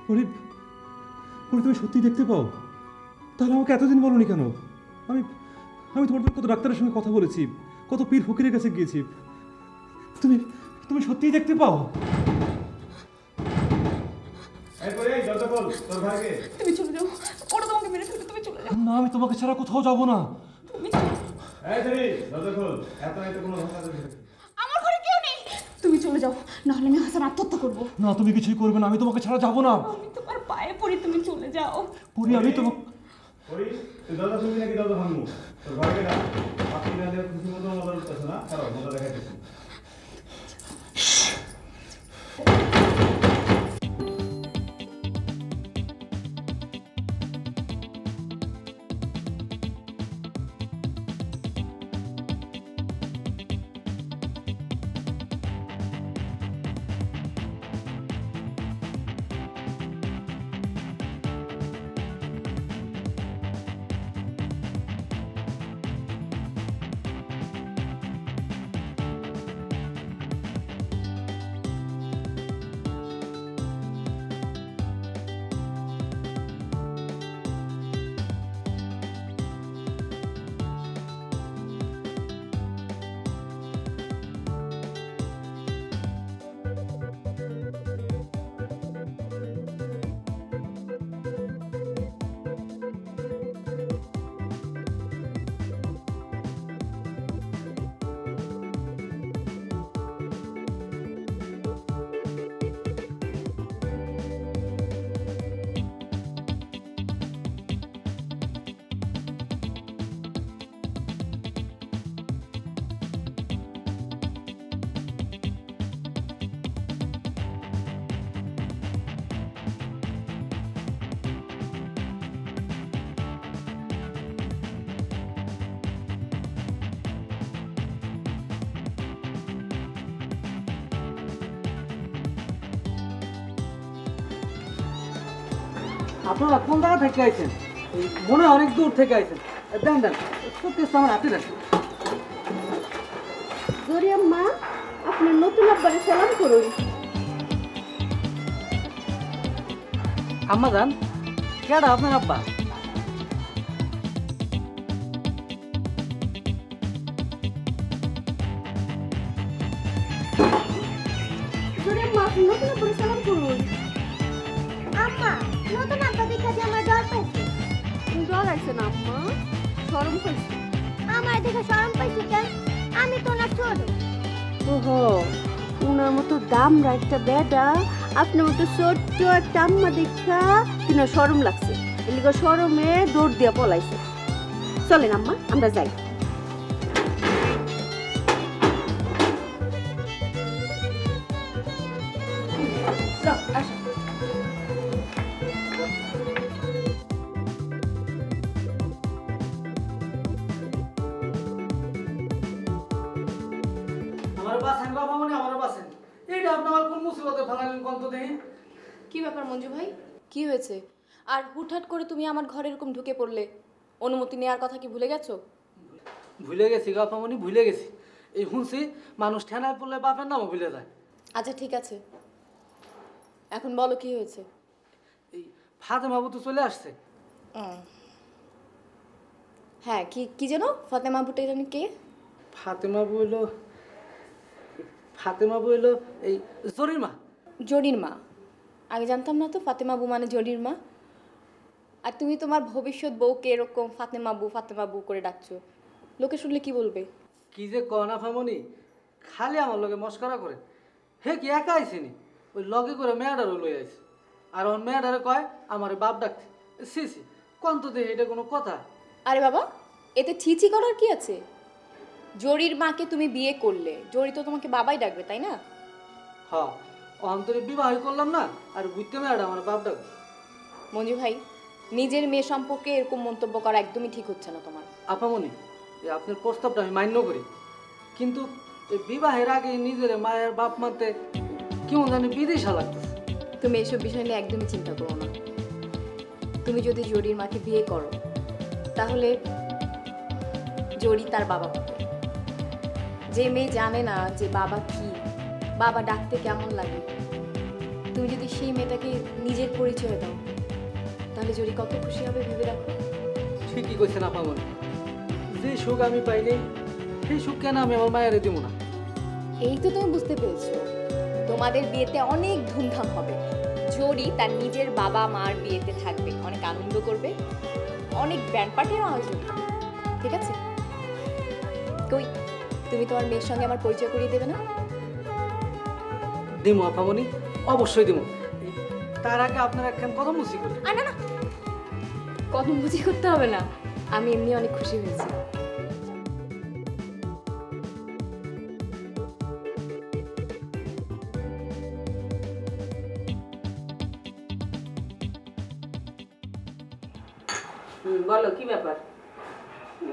S5: পরি, পরি তুমি সত্যি দেখতে পাও? তাহলে আমাকে এতদিন বলোনি কেন? আমি আমি তোমার কত ডাক্তারের সঙ্গে কথা বলেছি, কত পীর ফকিরের কাছে গিয়েছি। তুমি তুমি সত্যিই দেখতে পাও?
S4: তুমি চলে যাও, ওরা তোমাকে মেরে ফেলবে, তুমি চলে যাও।
S5: না, আমি তোমাকে ছাড়া কোথাও যাব না।
S4: আমার ঘরে কেউ নেই, তুমি চলে যাও, নাহলে আমি হাসান আত্মহত্যা করবো।
S5: না, তুমি কিছুই করবে না, আমি তোমাকে ছাড়া যাব না।
S4: আমি তোমার পায়ে পড়ি, তুমি চলে যাও।
S5: পরি, আমি তোমাকে দরজা শুনবি নাকি দরজা ভাঙবো? তোর ঘরে না আপনি না দিয়ে কিছু মতো মজা করতেছ না, কারণ মজা দেখাইতেছি।
S12: আপনারা কোন জায়গা থেকে আইছেন? মনে হয় অনেক দূর থেকে আইছেন। দেন দেন, সত্যি আমার হাতে দেন।
S9: জরিয়া মা, আপনার নতুন আব্বারে সালাম করুন।
S12: আম্মা যান, কেডা আপনার আব্বা?
S9: জরিয়া মা, আপনি নতুন আব্বারে সালাম করুন।
S13: আম্মা, নতুন আব্বা দেখা যে আমার ডর পাইছে।
S9: ডর আছে না আম্মা, শরম পাইছে।
S13: আমার দেখে শরম পাইছে কেন? আমি তো না ছোট।
S9: ওহো, উনার মতো দামরা একটা বেডা, আপনার মতো ছোট্ট একটা আম্মা দেখা কিনা শরম লাগছে, এলিগা শরমে দৌড় দিয়া পলাইছে। চলেন আম্মা, আমরা যাই।
S1: আমার বাসেন বাবা, মানে আমার বাসেন। এইটা আপনি আমার কোন মুসিবতে ফেলালেন কোন তো দেখি?
S4: কি ব্যাপার মঞ্জু ভাই, কি হয়েছে? আর হুটহাট করে তুমি আমার ঘরে এরকম ঢুকে পড়লে, অনুমতি নেওয়ার কথা কি ভুলে গেছো?
S1: ভুলে গেছি গো আপামনি, ভুলে গেছি। এই শুনছি মানুষ ঠেনায় পড়লে বাপের নামও ভুলে যায়।
S4: আচ্ছা ঠিক আছে, এখন বলো কি হয়েছে?
S1: এই ফাতেমা বাবু তো চলে আসছে।
S4: হ্যাঁ, কি কি যেন ফাতেমা বুটে জানি কে?
S1: ফাতেমা বাবু হলো ফাতেমা বউ হলো এই জরির মা।
S4: জরির মা? আগে জানতাম না তো ফাতেমা বউ মানে জরির মা। আর তুমি তোমার ভবিষ্যৎ বউকে এরকম ফাতেমা বউ করে ডাকছো, লোকে শুনলে কি বলবে?
S1: কি যে কনা ফামনি, খালি আমার লগে মস্করা করে। হে কি একা আইসিনি, ওই লগে করে মেয়েটারও লই আইছে। আর ওর মেয়েটারে কয় আমার বাপ ডাকতে। সি সি কোন তো দেখে এটা কোনো কথা?
S4: আরে বাবা, এতে ছিছি করার কি আছে? জরির মাকে তুমি বিয়ে করলে, জরি তো তোমাকে বাবাই ডাকবে, তাই না?
S1: হ্যাঁ, অন্তরে বিবাহ করলাম না, আর বুঝতে মেয়েটা আমার বাপ ডাকবে।
S4: মঞ্জু ভাই, নিজের মেয়ে সম্পর্কে এরকম মন্তব্য করা একদমই ঠিক হচ্ছে না তোমার।
S1: আপামনি, এই আপনার প্রস্তাবটা আমি মান্য করি, কিন্তু এই বিবাহের আগে নিজের মায়ের বাপ মানতে কেমন জানি বিদেশা লাগতেছে।
S4: তুমি এসব বিষয় নিয়ে একদমই চিন্তা করো না। তুমি যদি জরির মাকে বিয়ে করো, তাহলে জরি তার বাবা পাবে। যে মেয়ে জানে না যে বাবা কি, বাবা ডাকতে কেমন লাগে, তুমি যদি সেই মেয়েটাকে নিজের পরিচয় দাও, তাহলে জরি কত খুশি হবে ভেবে রাখো।
S1: ঠিকই কইছেন আপামনি, যে সুখ আমি পাইনি সেই সুখ কেন আমি আমার মায়ের দিব না?
S4: এই তো তুমি বুঝতে পেরেছো, তোমাদের বিয়েতে অনেক ধুমধাম হবে। জরি তার নিজের বাবা মার বিয়েতে থাকবে, অনেক আনন্দ করবে, অনেক ব্যান্ড পার্টির আয়োজন হবে, ঠিক আছে? কই, তুমি তোমার মেয়ের সঙ্গে আমার পরিচয় করিয়ে দেবে না?
S1: দিমু আপামনি, অবশ্যই দিমু। তার আগে আপনার একখান কথা মুছি করি।
S4: না না, কদম বুঝি করতে হবে না, আমি এমনি অনেক খুশি হয়েছি।
S7: বলো কি ব্যাপার?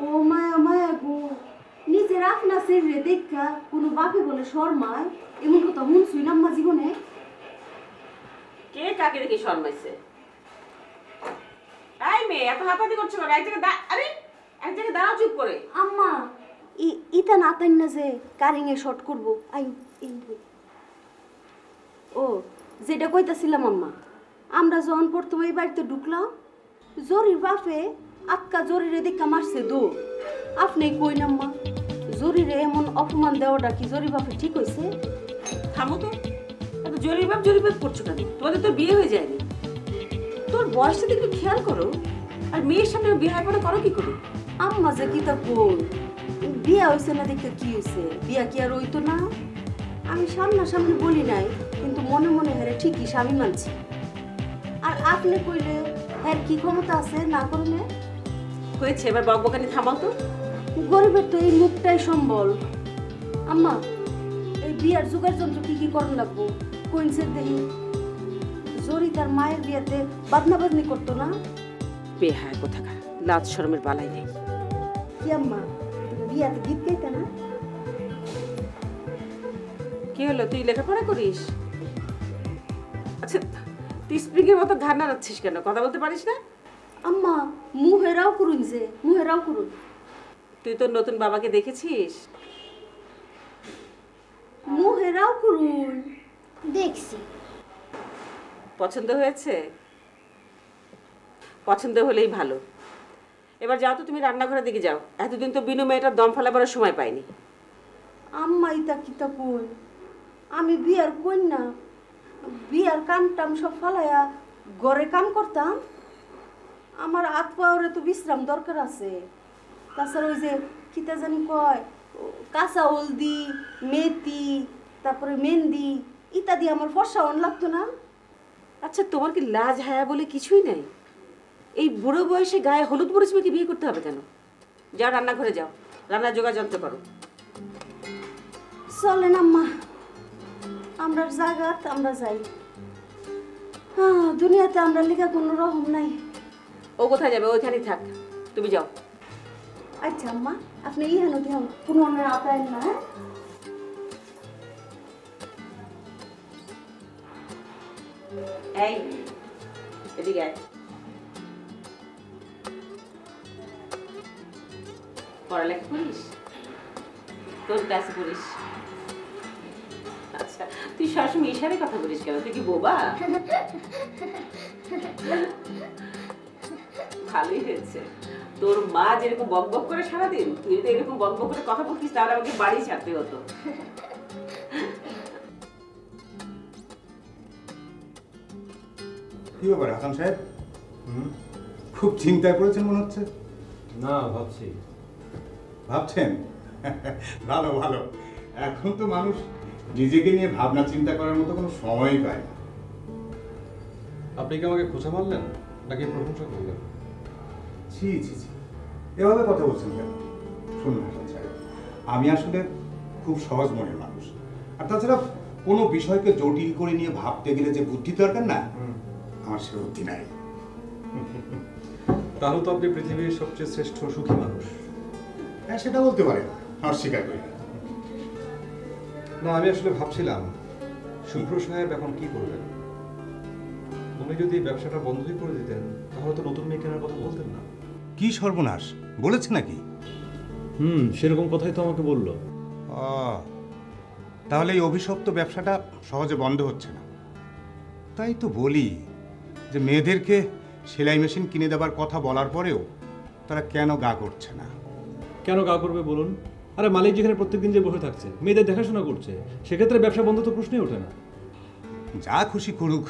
S6: ও মায়া মায়া গো, নিজের আপনা শরীরে দেখা কোনো বাপে বলে শর্মায়, এমন কথা মন শুই না জীবনে।
S7: কে কাকে দেখে শর্মাইছে? এই মেয়ে, এত হাতাহাতি করছো কেন? এক জায়গায় আরে এক জায়গায় দাঁড়াও চুপ করে।
S6: আম্মা, ইতা না তাই না যে কারিং এ শর্ট করবো। ও যেটা কইতাছিলাম আম্মা, আমরা যখন প্রথমে এই বাড়িতে ঢুকলাম, জরির বাপে আটকা জরিরে দেখা মারছে দৌড়। আপনি কই না আম্মা, জরিরে এমন অপমান দেওয়াটা কি জরি বাপে ঠিক হয়েছে?
S7: থামো তো, এত জরিবাপ করছো কেন? তোমাদের তো বিয়ে হয়ে যায়নি। তোর বয়সটা একটু খেয়াল করো। আর মেয়ের সামনে বিয়ে পড়া করো কি করে?
S6: আম্মা যে কি তা কই, বিয়া হয়েছে না দেখতে কি হয়েছে? বিয়া কি আর হইতো না? আমি সামনাসামনি বলি নাই, কিন্তু মনে মনে হেরে ঠিকই স্বামী মানছি। আর আপনি কইলে হ্যাঁ কি ক্ষমতা আছে না করলে?
S7: হয়েছে, এবার বকবকানি থামাও তো।
S6: গরিবের তো এই মুখটাই সম্বল। আম্মা, এই বিয়ার জোগাড় যন্ত্র কি কি করণ লাগবো কইনছে দেখি। জরি তার মায়ের বিয়াতে বাদনাবাদনি করতো না?
S7: বেহায় কোথাকার, লাজ শরমের বালাই নেই।
S6: কি আম্মা, বিয়াতে গীত গাইতে না?
S7: কি হলো, তুই লেখাপড়া করিস? আচ্ছা, তুই স্প্রিংয়ের মতো ঘাড় নাড়াচ্ছিস কেন? কথা বলতে পারিস না?
S6: আম্মা, মুহেরাও করুন যে, মুহেরাও করুন।
S7: তুই তোর নতুন বাবাকে দেখেছিস?
S6: মুহেরাও করুন।
S13: দেখছি।
S7: পছন্দ হয়েছে? পছন্দ হলেই ভালো। এবার যাও তো, তুমি রান্নাঘরের দিকে যাও। এতদিন তো বিনু মেয়েটার দম ফেলাবার সময় পাইনি।
S6: আম্মা ইতা কিতা কই, আমি বিয়ার কন্যা, বিয়ার কামটাম সব ফালাইয়া ঘরে কাম করতাম। আমার হাত পাওয়ারে তো বিশ্রাম দরকার আছে। তাছাড়া ওই যে কিতা জানি কয়, কাঁচা হলদি, মেথি, তারপরে মেহেন্দি ইত্যাদি আমার ফর্সা অন লাগতো না?
S7: আচ্ছা, তোমার কি লাজ হায়া বলে কিছুই নাই? এই বুড়ো বয়সে গায়ে হলুদ মরিচ মেখে বিয়ে করতে হবে কেন? যাও রান্নাঘরে যাও, রান্নার জোগাড় যন্ত্র করো।
S6: চলেন আম্মা, আমরা জাগাত আমরা যাই। হ্যাঁ, দুনিয়াতে আমরা লেখা কোনো রকম নাই।
S7: ও কোথায় যাবে? ওইখানেই থাক, তুমি যাও।
S6: আচ্ছা আম্মা, আপনি ইহানো ধ্যান কোনো অন্যের আপায়েন না।
S7: এই এদিকে আয়। পড়ালেখা করিস? তোর ক্লাসে পড়িস? আচ্ছা, তুই সবসময় ইশারে কথা বলিস কেন? তুই কি বোবা? ভালোই হয়েছে। তোর মা যেরকম বকবক করে সারাদিন, তুই যদি এরকম বকবক করে কথা বলতিস, তাহলে আমাকে বাড়ি ছাড়তে হতো।
S5: কি ব্যাপার হাসান সাহেব? খুব চিন্তায় পড়েছেন মনে হচ্ছে।
S14: না, ভাবছি।
S5: ভাবছেন? ভালো ভালো। এখন তো মানুষ নিজেকে নিয়ে ভাবনা চিন্তা করার মতো কোনো সময়ই পায় না।
S14: আপনি কি আমাকে খোঁচা মারলেন নাকি প্রশংসা করলেন?
S5: ছি ছি ছি, এভাবে কথা বলছেন কেন? শুনুন হাসান সাহেব, আমি আসলে খুব সহজ মনের মানুষ। আর তাছাড়া কোনো বিষয়কে জটিল করে নিয়ে ভাবতে গেলে যে বুদ্ধি দরকার না, আমার সে বুদ্ধি নাই।
S14: তাহলে তো আপনি পৃথিবীর সবচেয়ে শ্রেষ্ঠ সুখী মানুষ।
S5: হ্যাঁ, সেটা বলতে পারেন, অস্বীকার করি না।
S14: না, আমি আসলে ভাবছিলাম শুভ্র সাহেব এখন কি করবেন। উনি যদি ব্যবসাটা বন্ধই করে দিতেন তাহলে তো নতুন মেয়ে কেনার কথা বলতেন না।
S5: কি সর্বনাশ বলেছে নাকি?
S14: সেরকম কথাই তো আমাকে বললো।
S5: তাহলে এই অভিশপ্ত ব্যবসাটা সহজে বন্ধ হচ্ছে না। তাই তো বলি যে মেয়েদেরকে সেলাই মেশিন কিনে দেবার কথা বলার পরেও তারা কেন গা করছে না।
S14: কেন গা করবে বলুন? আরে মালিক যেখানে প্রত্যেকদিন যে বসে থাকছে, মেয়েদের দেখাশোনা করছে, সেক্ষেত্রে ব্যবসা বন্ধ তো প্রশ্নই ওঠে না।
S5: যা খুশি করুক,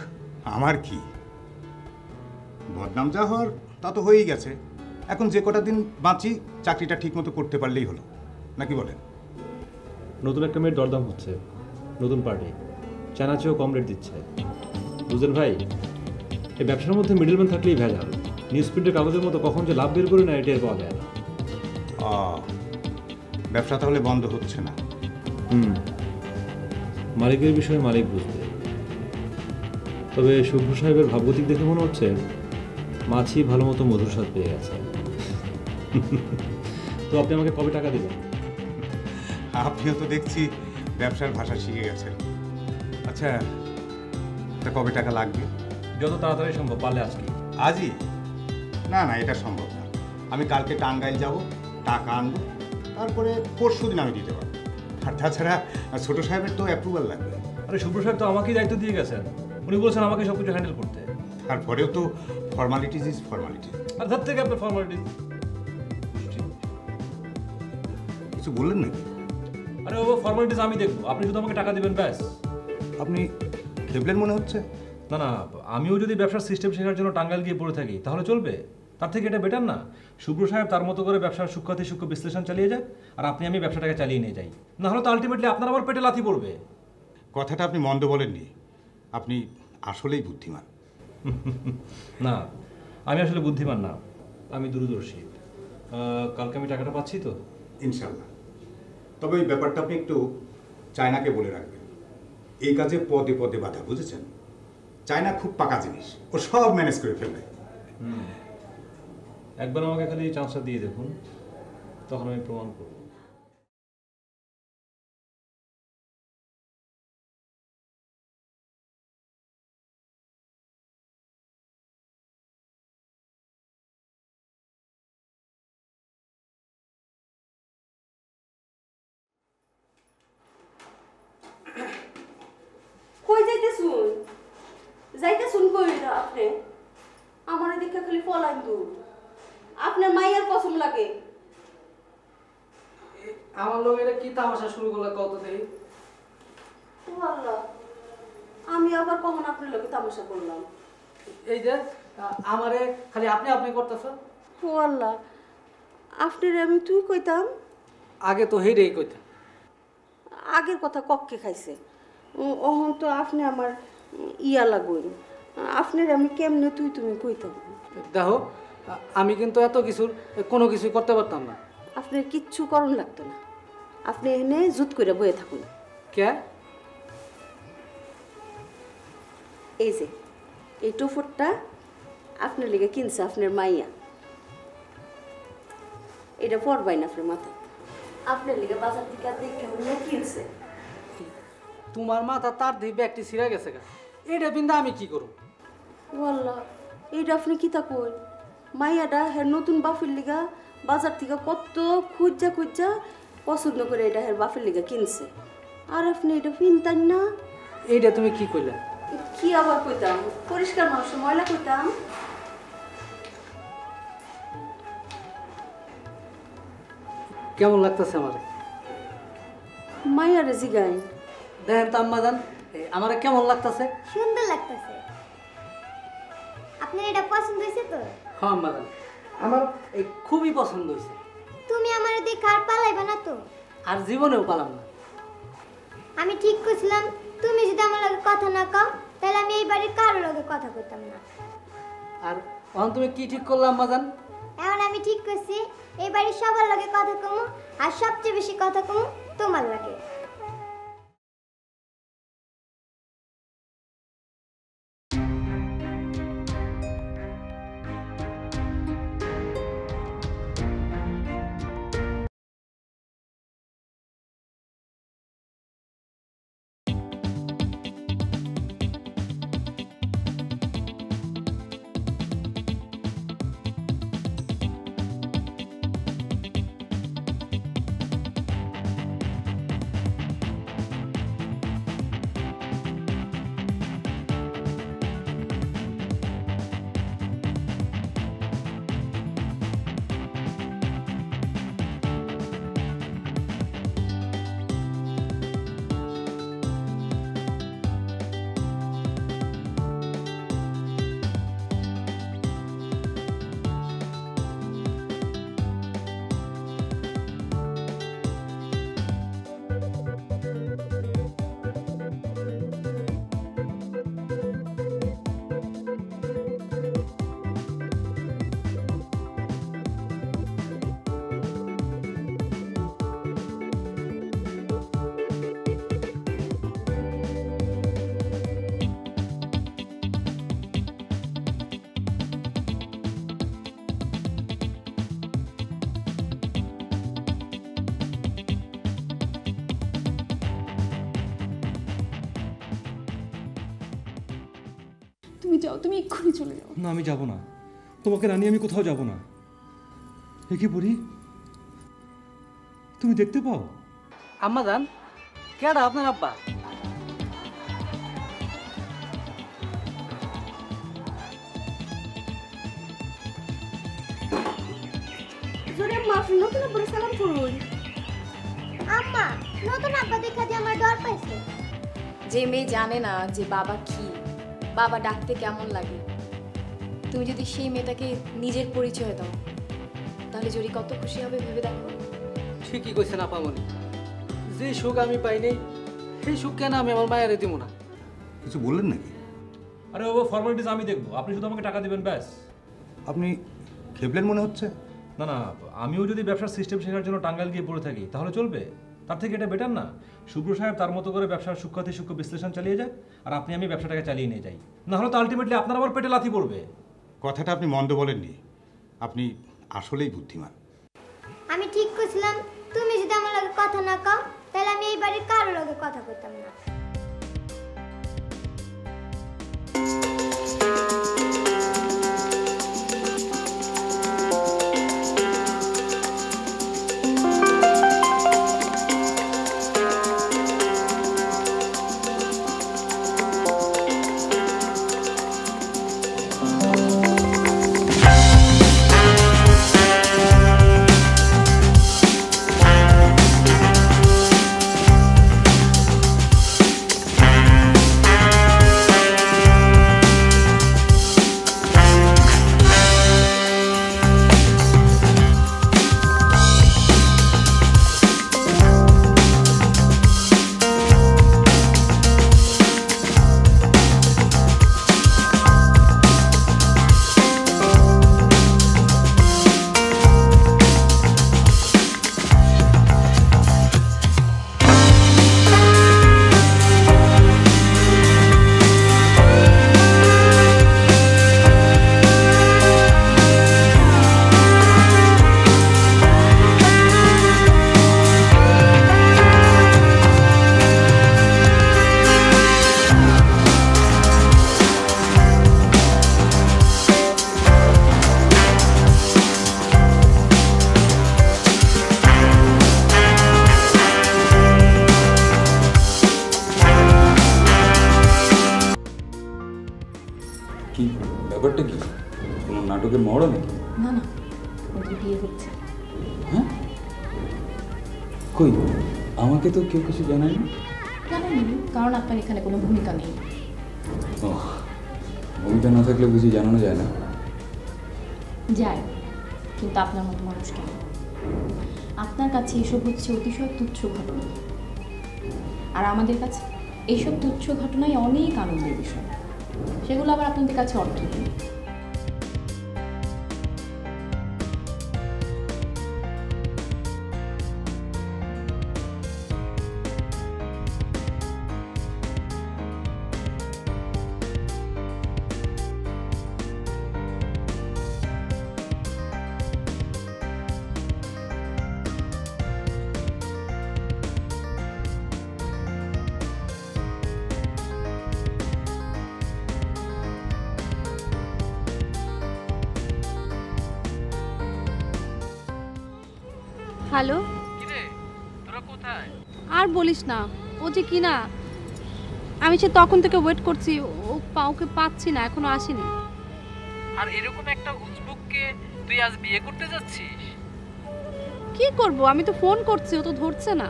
S5: আমার কি? বদনাম যা হওয়ার তা তো হয়েই গেছে। এখন যে কটা দিন বাঁচি চাকরিটা ঠিক মতো করতে পারলেই হলো, নাকি বলেন?
S14: নতুন একটা মেয়ের দরদাম হচ্ছে, নতুন পার্টি, চানা চেয়েও কম রেট দিচ্ছে। বুঝলেন ভাই, এই ব্যবসার মধ্যে মিডলম্যান থাকলেই ভেজাল। নিউজ প্রিন্টের কাগজের মতো কখন যে লাভ বের করে না, এটা পাওয়া যায় না।
S5: ব্যবসা তাহলে বন্ধ হচ্ছে না?
S14: মালিকের বিষয়ে মালিক বুঝবে। তবে শুভ্র সাহেবের ভাবগতিক দেখে মনে হচ্ছে মাছি ভালো মতো মধুর স্বাদ পেয়ে গেছে। তো আপনি আমাকে কবে টাকা দেবেন?
S5: আপনিও তো দেখছি ব্যবসার ভাষা শিখে গেছেন। আচ্ছা, তা কবে টাকা লাগবে?
S14: যত তাড়াতাড়ি সম্ভব, পারলে আজকে।
S5: আজই? না না, এটা সম্ভব না। আমি কালকে টাঙ্গাইল যাব, টাকা আনবো, তারপরে পরশু দিন আমি দিতে পারবো। আর তাছাড়া ছোট সাহেবের তো অ্যাপ্রুভাল লাগবে।
S14: আরে শুভ্র সাহেব তো আমাকেই দায়িত্ব দিয়ে গেছেন, উনি বলছেন আমাকে সব কিছু হ্যান্ডেল করতে।
S5: তারপরেও তো ফর্মালিটিস ইজ ফর্মালিটিস।
S14: আর ধার থেকে আপনার ফর্মালিটিস
S5: কিছু বললেন নাকি?
S14: আরে ও ফর্মালিটিস আমি দেখবো, আপনি শুধু আমাকে টাকা দেবেন ব্যাস।
S5: আপনি খেপলেন মনে হচ্ছে।
S14: না না, আমিও যদি ব্যবসার সিস্টেম শেখার জন্য টাঙ্গাইল গিয়ে পড়ে থাকি তাহলে চলবে? তার থেকে এটা বেটার না? শুভ্র সাহেব তার মতো করে ব্যবসার সূক্ষ্মাতি সূক্ষ্ম বিশ্লেষণ চালিয়ে যাক, আর আপনি আমি ব্যবসাটাকে চালিয়ে নিয়ে যাই। না হলে তো আলটিমেটলি আপনার আমার পেটে লাথি পড়বে।
S5: কথাটা আপনি মন্দ বলেননি, আপনি আসলেই বুদ্ধিমান।
S14: না, আমি আসলে বুদ্ধিমান না, আমি দূরদর্শী। কালকে আমি টাকাটা পাচ্ছি তো?
S5: ইনশাল্লাহ। তবে ওই ব্যাপারটা আপনি একটু চায়নাকে বলে রাখবেন। এই কাজে পদে পদে বাধা, বুঝেছেন? চায়না খুব পাকা জিনিস, ও সব ম্যানেজ করে ফেলবে।
S14: একবার আমাকে খালি চান্সটা দিয়ে দেখুন, তখন আমি প্রমাণ করব।
S9: কই যাইতেছুন? যাইতেছুন কই আপনি? আমার এদিকে খালি ফলাইন দূর। আপনার মাইয়ার পছন্দ লাগে।
S1: আমার লোক এটা কি তামাশা শুরু করলো কত দেখি?
S9: আল্লাহ, আমি আবার কখন আপনার লোকে তামাশা করলাম?
S1: এই যে আমারে খালি আপনি আপনি করতেছ।
S9: ও আল্লাহ, আপনার আমি তুই কইতাম?
S1: আগে তো হেডেই কইতাম।
S9: আগের কথা কক্ষে খাইছে, অহন তো আপনি আমার ইয়া লাগুন। আপনার আমি কেমনে তুই তুমি কইতাম?
S1: দেখো, আমি কিন্তু এত কিছুর কোনো কিছু করতে পারতাম না।
S9: আপনার কিচ্ছু করণ লাগতো না, আপনি এনে জুত করে বয়ে থাকুন।
S1: কে?
S9: এই যে এই টোফরটা আপনার লেগে কিনছে আপনার মাইয়া, এটা পরবাই না আপনার মাথা। আপনার লেগে বাজার থেকে দেখে কিনছে।
S1: তোমার মাথা তার দিয়ে ব্যাগটি ছিঁড়া গেছে গা, এটা কিন্তু আমি কি করব?
S9: ওয়াল্লাহ, এইটা আপনি কি তা কই? মাইয়াটা হ্যাঁ নতুন বাফের লিগা বাজার থেকে কত খুঁজা খুঁজা পছন্দ করে এটা হ্যাঁ বাফের লিগা কিনছে, আর আপনি এটা কিনতেন না?
S1: এইটা তুমি কি কইলা?
S9: কি আবার কইতাম? পরিষ্কার মানুষ ময়লা কইতাম।
S1: কেমন লাগতেছে আমার?
S9: মাইয়ারে জিগাই
S1: দেখেন তো আম্মা জান, আমারে কেমন লাগতেছে?
S13: সুন্দর লাগতেছে। আপনার এটা পছন্দ হয়েছে তো?
S1: হ্যাঁ আম্মাজান, আমার এই খুবই পছন্দ হয়েছে।
S13: তুমি আমার দেখে আর পালাইবে না তো?
S1: আর জীবনেও পালাম না।
S13: আমি ঠিক করছিলাম তুমি যদি আমার লগে কথা না কও তাহলে আমি এই বাড়ির কারো লগে কথা কইতাম না।
S1: আর এখন তুমি কি ঠিক করলাম আম্মাজান?
S13: এখন আমি ঠিক করছি এই বাড়ির সবার লগে কথা কমু, আর সবচেয়ে বেশি কথা কমু তোমার লগে।
S15: তুমি যাও, তুমি এক্ষুনি চলে যাও।
S14: না আমি যাব না, তোমাকে রানী আমি কোথাও যাব না। এ কি পড়ি, তুমি দেখতে পাও?
S1: আম্মাজান, কেডা আপনার আব্বা?
S13: জোরে মাফি নতুন আব্বার সালাম করুন। আম্মা, নতুন আব্বা দেখা দিয়ে আমার ডর পাইছে।
S4: যে মেয়ে জানে না যে বাবা কি, বাবা ডাকতে কেমন লাগে, তুমি যদি সেই মেয়েটাকে নিজের পরিচয় দাও তাহলে জরি কত খুশি হবে ভেবে দেখো।
S1: ঠিকই কইছেন আপামনি, যে সুখ আমি পাই নাই সেই সুখ কেন আমি আমার মায়ের দিব না?
S5: কিছু বললেন নাকি?
S14: আরে বাবা, ফর্মালিটিস আমি দেখবো, আপনি শুধু আমাকে টাকা দিবেন ব্যাস।
S5: আপনি খেপলেন মনে হচ্ছে।
S14: না না, আমিও যদি ব্যবসার সিস্টেম শেখার জন্য টাঙ্গাইল গিয়ে পড়ে থাকি তাহলে চলবে? তার থেকে এটা বেটার না? শুভ্র সাহেব তার মতো করে ব্যবসার সূক্ষ্মাতি সূক্ষ্ম বিশ্লেষণ চালিয়ে যায়, আর আপনি আমি ব্যবসাটাকে চালিয়ে নিয়ে যাই। না হলে তো আলটিমেটলি আপনার আবার পেটে লাথি পড়বে।
S5: কথাটা আপনি মন্দ বলেননি, আপনি আসলেই বুদ্ধিমান।
S13: আমি ঠিক করছিলাম তুমি যদি আমার লগে কথা না কও তাহলে আমি এই বাড়ির কারো লগে কথা কইতাম না।
S10: কি ব্যাপারটা কি? কোনো নাটকের মহড়া নাকি?
S15: না না, ওদের বিয়ে হচ্ছে।
S10: হ্যাঁ? কই, আমাকে তো কেউ কিছু জানায়নি।
S15: জানাইনি, কারণ আপনার এখানে কোনো ভূমিকা নেই।
S10: ও অভিটা না থাকলে বুঝি জানানো যায় না?
S15: যায়, কিন্তু আপনার মতো মানুষ কেন? আপনার কাছে এসব হচ্ছে অতিশয় তুচ্ছ ঘটনা, আর আমাদের কাছে এইসব তুচ্ছ ঘটনাই অনেক আনন্দের বিষয়। সেগুলো আবার আপনাদের কাছে অর্থহীন।
S9: হ্যালো, আর বলিস না, ও যে কি না, আমি সে তখন থেকে ওয়েট করছি, ওকে পাচ্ছি না, এখনো আসেনি।
S16: আর এরকম একটা উজবুককে তুই আজ বিয়ে করতে যাচ্ছিস?
S9: কি করব, আমি তো ফোন করছি, ও তো ধরছে না।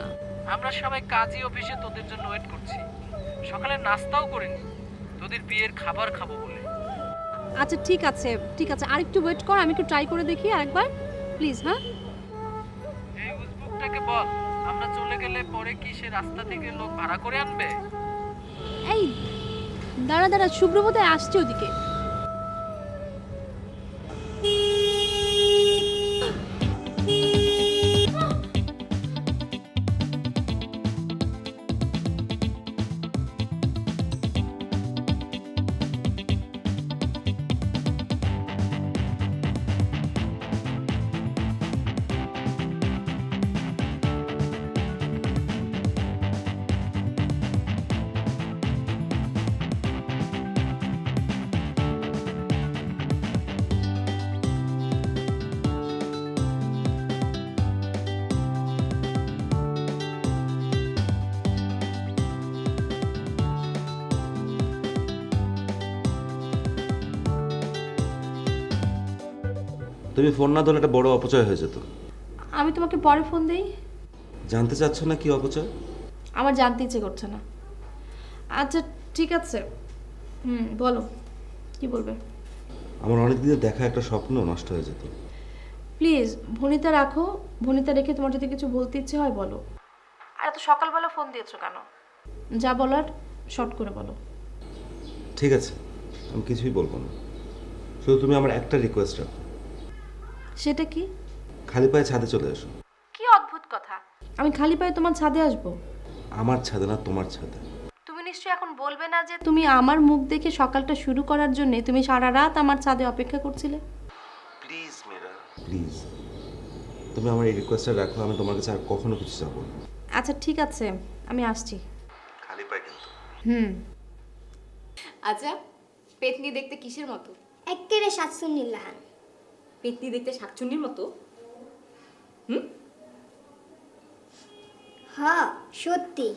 S16: আমরা সবাই কাজী অফিসে তোদের জন্য ওয়েট করছি, সকালে নাস্তাও করিনি, তোদের বিয়ের খাবার খাবো বলে।
S9: আচ্ছা ঠিক আছে, ঠিক আছে, আর একটু ওয়েট কর, আমি একটু ট্রাই করে দেখি আরেকবার, প্লিজ। হ্যাঁ,
S16: এই উজবুকটাকে বল আমরা চলে গেলে পরে কি সে রাস্তা থেকে লোক ভাড়া করে আনবে?
S9: এই দাঁড়া দাঁড়া, শুভ্রবোধে আসছে ওদিকে।
S8: তুমি ফোন না ধরলে একটা বড় অপচয় হয়ে যেত।
S9: আমি তোমাকে পরে ফোন দেই।
S8: জানতে চাচ্ছ না কি অপচয়?
S9: আমার জানতে ইচ্ছে করছে না। আচ্ছা ঠিক আছে, বলো কি বলবে।
S8: আমার অনেক দিনের দেখা একটা স্বপ্ন নষ্ট হয়ে যেত।
S9: প্লিজ ভনিতা রাখো, ভনিতা রেখে তোমার যদি কিছু বলতে ইচ্ছে হয় বলো। আর এত সকালবেলা ফোন দিয়েছো কেন? যা বলার শর্ট করে বলো।
S8: ঠিক আছে, আমি কিছুই বলবো না, শুধু তুমি আমার একটা রিকোয়েস্ট রাখো।
S9: সেটা কি?
S8: খালি পায়ে ছাদে চলে এসো।
S9: কি অদ্ভুত কথা, আমি খালি পায়ে তোমার ছাদে আসবো?
S8: আমার ছাদে না, তোমার ছাদে।
S9: তুমি নিশ্চয়ই এখন বলবে না যে তুমি আমার মুখ দেখে সকালটা শুরু করার জন্য তুমি সারা রাত আমার ছাদে অপেক্ষা করছিলে।
S8: প্লিজ মীরা, প্লিজ তুমি আমার এই রিকোয়েস্টটা রাখো, আমি তোমার কাছে আর কখনো কিছু চাবো না।
S9: আচ্ছা ঠিক আছে, আমি আসছি।
S8: খালি পায়ে কিন্তু।
S4: আচ্ছা, পেতনি দেখতে কিসের মতো?
S13: এক্কেরে শাকচুন্নির লাহান।
S4: পেতনি দেখতে শাকচুন্নির মতো?
S13: হ, সত্যি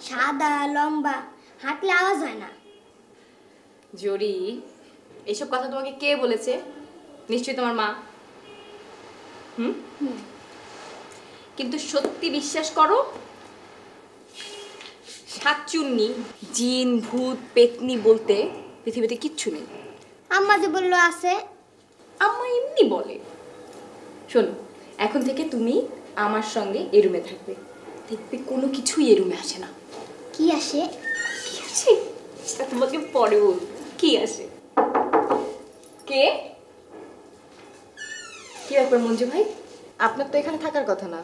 S13: সাদা লম্বা, হাঁটলে আওয়াজ হয় না।
S4: জরি, এইসব কথা তোমাকে কে বলেছে? নিশ্চয়ই তোমার মা। কিন্তু সত্যি বিশ্বাস করো, শাকচুন্নি, জিন, ভূত, পেতনি বলতে পৃথিবীতে কিচ্ছু নেই।
S13: আম্মা যে বললো আছে।
S4: আম্মা এমনি বলে। শোনো, এখন থেকে তুমি আমার সঙ্গে এই রুমে থাকবে, দেখবে কোনো কিছুই এই রুমে আসে না।
S13: কি আসে?
S4: কি আসে সেটা তোমাকে পরে বল। কি আসে? কে? কি ব্যাপার মঞ্জু ভাই, আপনার তো এখানে থাকার কথা না,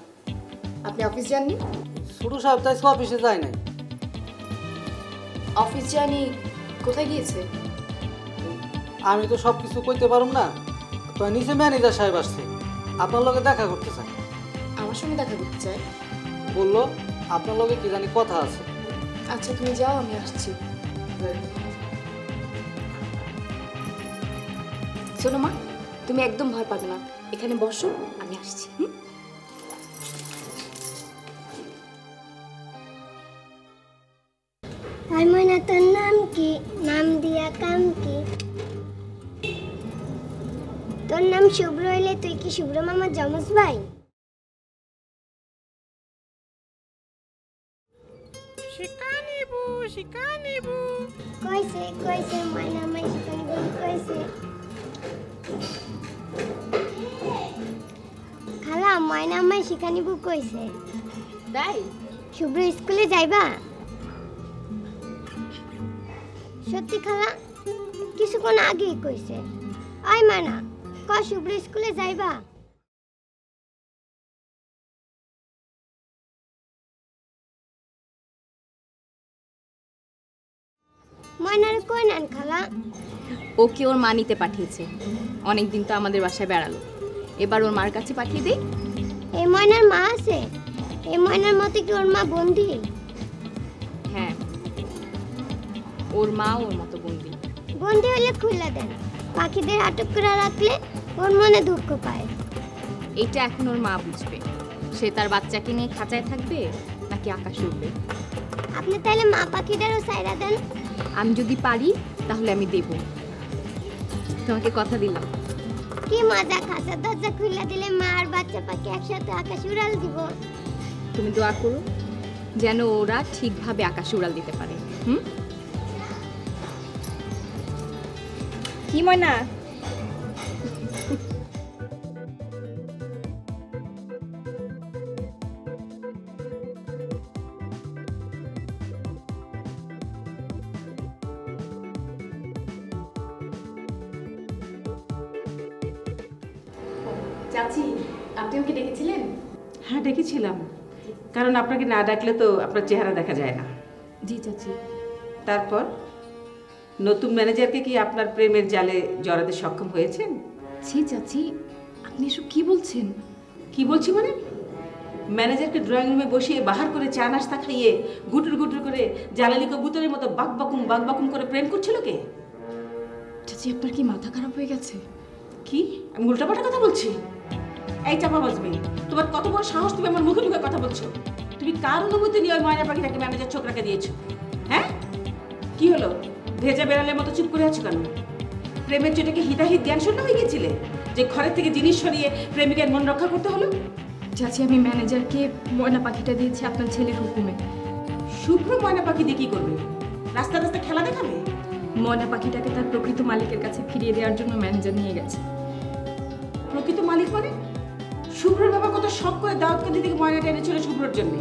S4: আপনি অফিস যাননি?
S12: ছোট সাহেব তাই অফিসে যায় নাই।
S4: অফিস যায়নি, কোথায় গিয়েছে?
S12: আমি তো সব কিছু কইতে পারুম না, তো নিচে ম্যানেজার সাহেব আসছে, আপনার লগে দেখা করতে চাই।
S4: আমার সঙ্গে দেখা করতে চাই?
S12: বললো আপনার লগে কি জানি কথা আছে।
S4: আচ্ছা তুমি যাও, আমি আসছি। শোনো মা, তুমি একদম ভয় পাবে না, এখানে বসো, আমি আসছি।
S13: ভাই ময়না, তোর নাম কি? নাম দিয়া কাম কি? তোর নাম শুভ্র হইলে তুই কি শুভ্র মামার যমজ ভাই?
S16: শিক্ষা নিব
S13: কইছে ময়না মাই শিক্ষা নিব কইছে। খালা ময়না মাই শিক্ষা নিব কইছে।
S4: তাই
S13: শুভ্র স্কুলে যাইবা? সত্যি খালা? কিছুক্ষণ আগেই কইছে। আই মানা ক শুভ্র স্কুলে যাইবা? ময়নার কই নেন খালা?
S4: ওকে ওর মা নিতে পাঠিয়েছে। অনেকদিন তো আমাদের বাসায় বেড়ালো, এবার ওর মার কাছে পাঠিয়ে দেই।
S13: এই ময়নার মা আছে? এই ময়নার মতে কি ওর মা বন্দি?
S4: হ্যাঁ, ওর মা ওর মতো বন্দি।
S13: বন্দি হলে খুলে দেন, পাখিদের আটক করে রাখলে ওর মনে দুঃখ পায়।
S4: এইটা এখন ওর মা বুঝবে, সে তার বাচ্চাকে নিয়ে খাঁচায় থাকবে নাকি আকাশে উঠবে।
S13: আপনি তাহলে মা পাখিটারও সাইরা দেন।
S4: আমি যদি পারি তাহলে আমি দেব, তোমাকে কথা দিলাম।
S13: কি মজা, খাঁচার দরজা খুলে দিলে মা আর বাচ্চা পাখি একসাথে আকাশ উড়াল দিব।
S4: তুমি দোয়া করো যেন ওরা ঠিকভাবে আকাশে উড়াল দিতে পারে। কি ময়না?
S7: চাচি,
S4: আপনি ওকে ডেকেছিলেন?
S7: হ্যাঁ ডেকেছিলাম, কারণ আপনাকে না ডাকলে তো আপনার চেহারা দেখা যায় না।
S4: জি চাচি।
S7: তারপর নতুন ম্যানেজারকে কি আপনার প্রেমের জালে জড়াতে সক্ষম হয়েছেন?
S4: জি চাচি, আপনি এসব কি বলছেন?
S7: কি বলছি মানে? ম্যানেজারকে ড্রয়িং রুমে বসিয়ে বাহার করে চা নাস্তা খাইয়ে গুটুর গুটুর করে জ্বালালি কবুতরের মতো বাকবাকুম করে প্রেম করছিল কে?
S4: চাচি, আপনার কি মাথা খারাপ হয়ে গেছে?
S7: কি আমি উল্টাপাল্টা কথা বলছি? এই চাপা বাজবে, তোমার কত বড় সাহস, তুমি আমার মুখে মুখে কথা বলছো? তুমি কার অনুমতি নিয়ে ওই ময়না পাখিটাকে ম্যানেজার ছোকরাকে দিয়েছো? হ্যাঁ কি হলো, ভেজা বেড়ালের মতো চুপ করে আছো কেন? প্রেমের চোটে হিতাহিত জ্ঞান শূন্য হয়ে গেছিলে যে ঘরের থেকে জিনিস সরিয়ে প্রেমিকের মন রক্ষা করতে হলো?
S4: চাচি, আমি ম্যানেজারকে ময়না পাখিটা দিয়েছি আপনার ছেলের হুকুমে।
S7: শুভ্র ময়না পাখি দিয়ে কি করবে? রাস্তা রাস্তা খেলা দেখাবে?
S4: ময়না পাখিটাকে তার প্রকৃত মালিকের কাছে ফিরিয়ে দেওয়ার জন্য ম্যানেজার নিয়ে গেছে।
S7: প্রকৃত মালিক মানে? শুভ্রের বাবা কত শখ করে দাওয়াত কান্দি থেকে ময়নাটা এনেছিল শুভ্রর জন্য,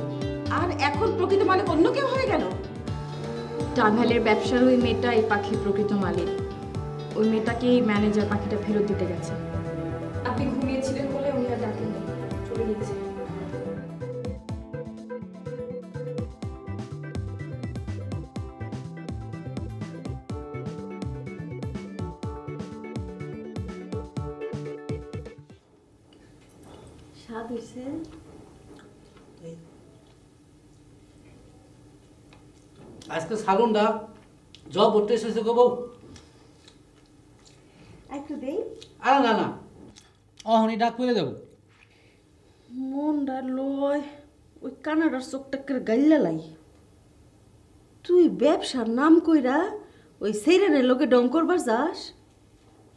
S7: আর এখন প্রকৃত মালিক অন্য কেউ হয়ে গেল।
S4: টাঙ্গাইলের ব্যবসার ওই মেয়েটা এই পাখির প্রকৃত মালিক। ওই মেয়েটাকেই ম্যানেজার পাখিটা ফেরত দিতে গেছে। আপনি ঘুমিয়েছিলেন বলে উনি আর ডাকেন, চলে গেছে।
S6: স্বাদ হয়েছে?
S1: আজকে সালুনটা জব করতে এসেছে গো বউ।
S6: একটু দেই।
S1: আরে না না, অহনি ডাক পেলে যাবো।
S6: মনটা লয় ওই কানাডার চোখটাকে গাইলা লাই। তুই ব্যবসার নাম কইরা ওই সেইরানের লোকে ডং করবার যাস?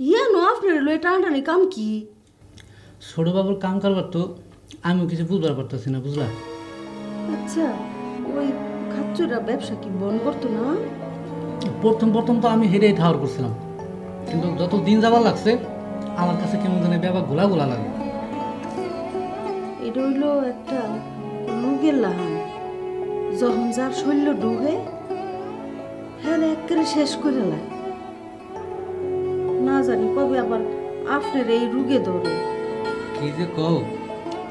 S6: ইয়ানো আপনার লয়ে টানাটানি কাম কি?
S1: ছোটবাবুর কাম কারবার তো আমিও কিছু বুঝবার পারতেছি না, বুঝলা?
S6: আচ্ছা, ওই খাচ্চুরা ব্যবসা কি বন্ধ করতো না?
S1: প্রথম তো আমি হেরেই ঠাওয়ার করছিলাম, কিন্তু যত দিন যাবার লাগছে আমার কাছে কেমন জানি ব্যাপার গোলা লাগে।
S6: এটা হইল একটা রোগের লাহান, যখন যার শরীর ডুবে হ্যাঁ একেবারে শেষ করে লাই। না জানি কবে আবার আপনার এই রোগে ধরে।
S1: কি যে কও,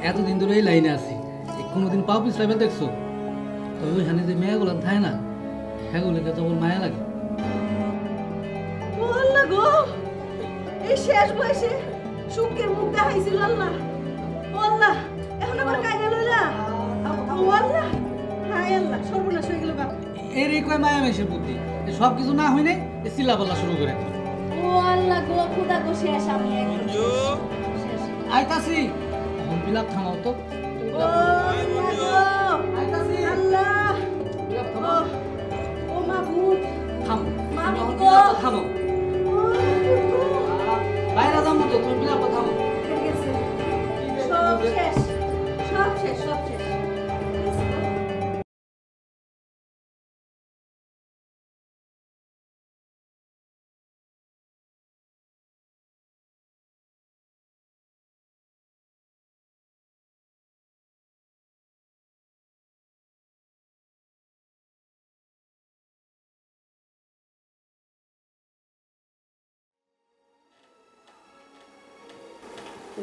S1: এতদিন ধরে এই লাইনে আছি, কোনোদিন পা পিছলাবে দেখছো? তবে ওইখানে যে মেয়েগুলো থাকে না, সেগুলোকে তো মায়া লাগে।
S6: আল্লাহ গো, এই শেষ বয়সে সুখের মুখ দেখাইছিল আল্লাহ। ও আল্লাহ, এখন আবার কাইনা লইলা। ও আল্লাহ, হায় আল্লাহ, সর্বনাশ হয়ে গেল বাপ।
S1: এরই কয় মায়া মেশের বুদ্ধি, সব কিছু না হইনে চিল্লা পাল্লা শুরু করে।
S6: ও আল্লাহ গো, খুদা গো, শেষ আমি একদম
S1: আইতাছি। এখন বিলাপ থামাও তো।
S6: ও আল্লাহ, ও মাহবুব,
S1: থামো,
S6: মাহবুব
S1: থামো। বাইরে যাবো তো, তুমি বিলাপ থামো।
S6: সব শেষ, সব শেষ, সব শেষ।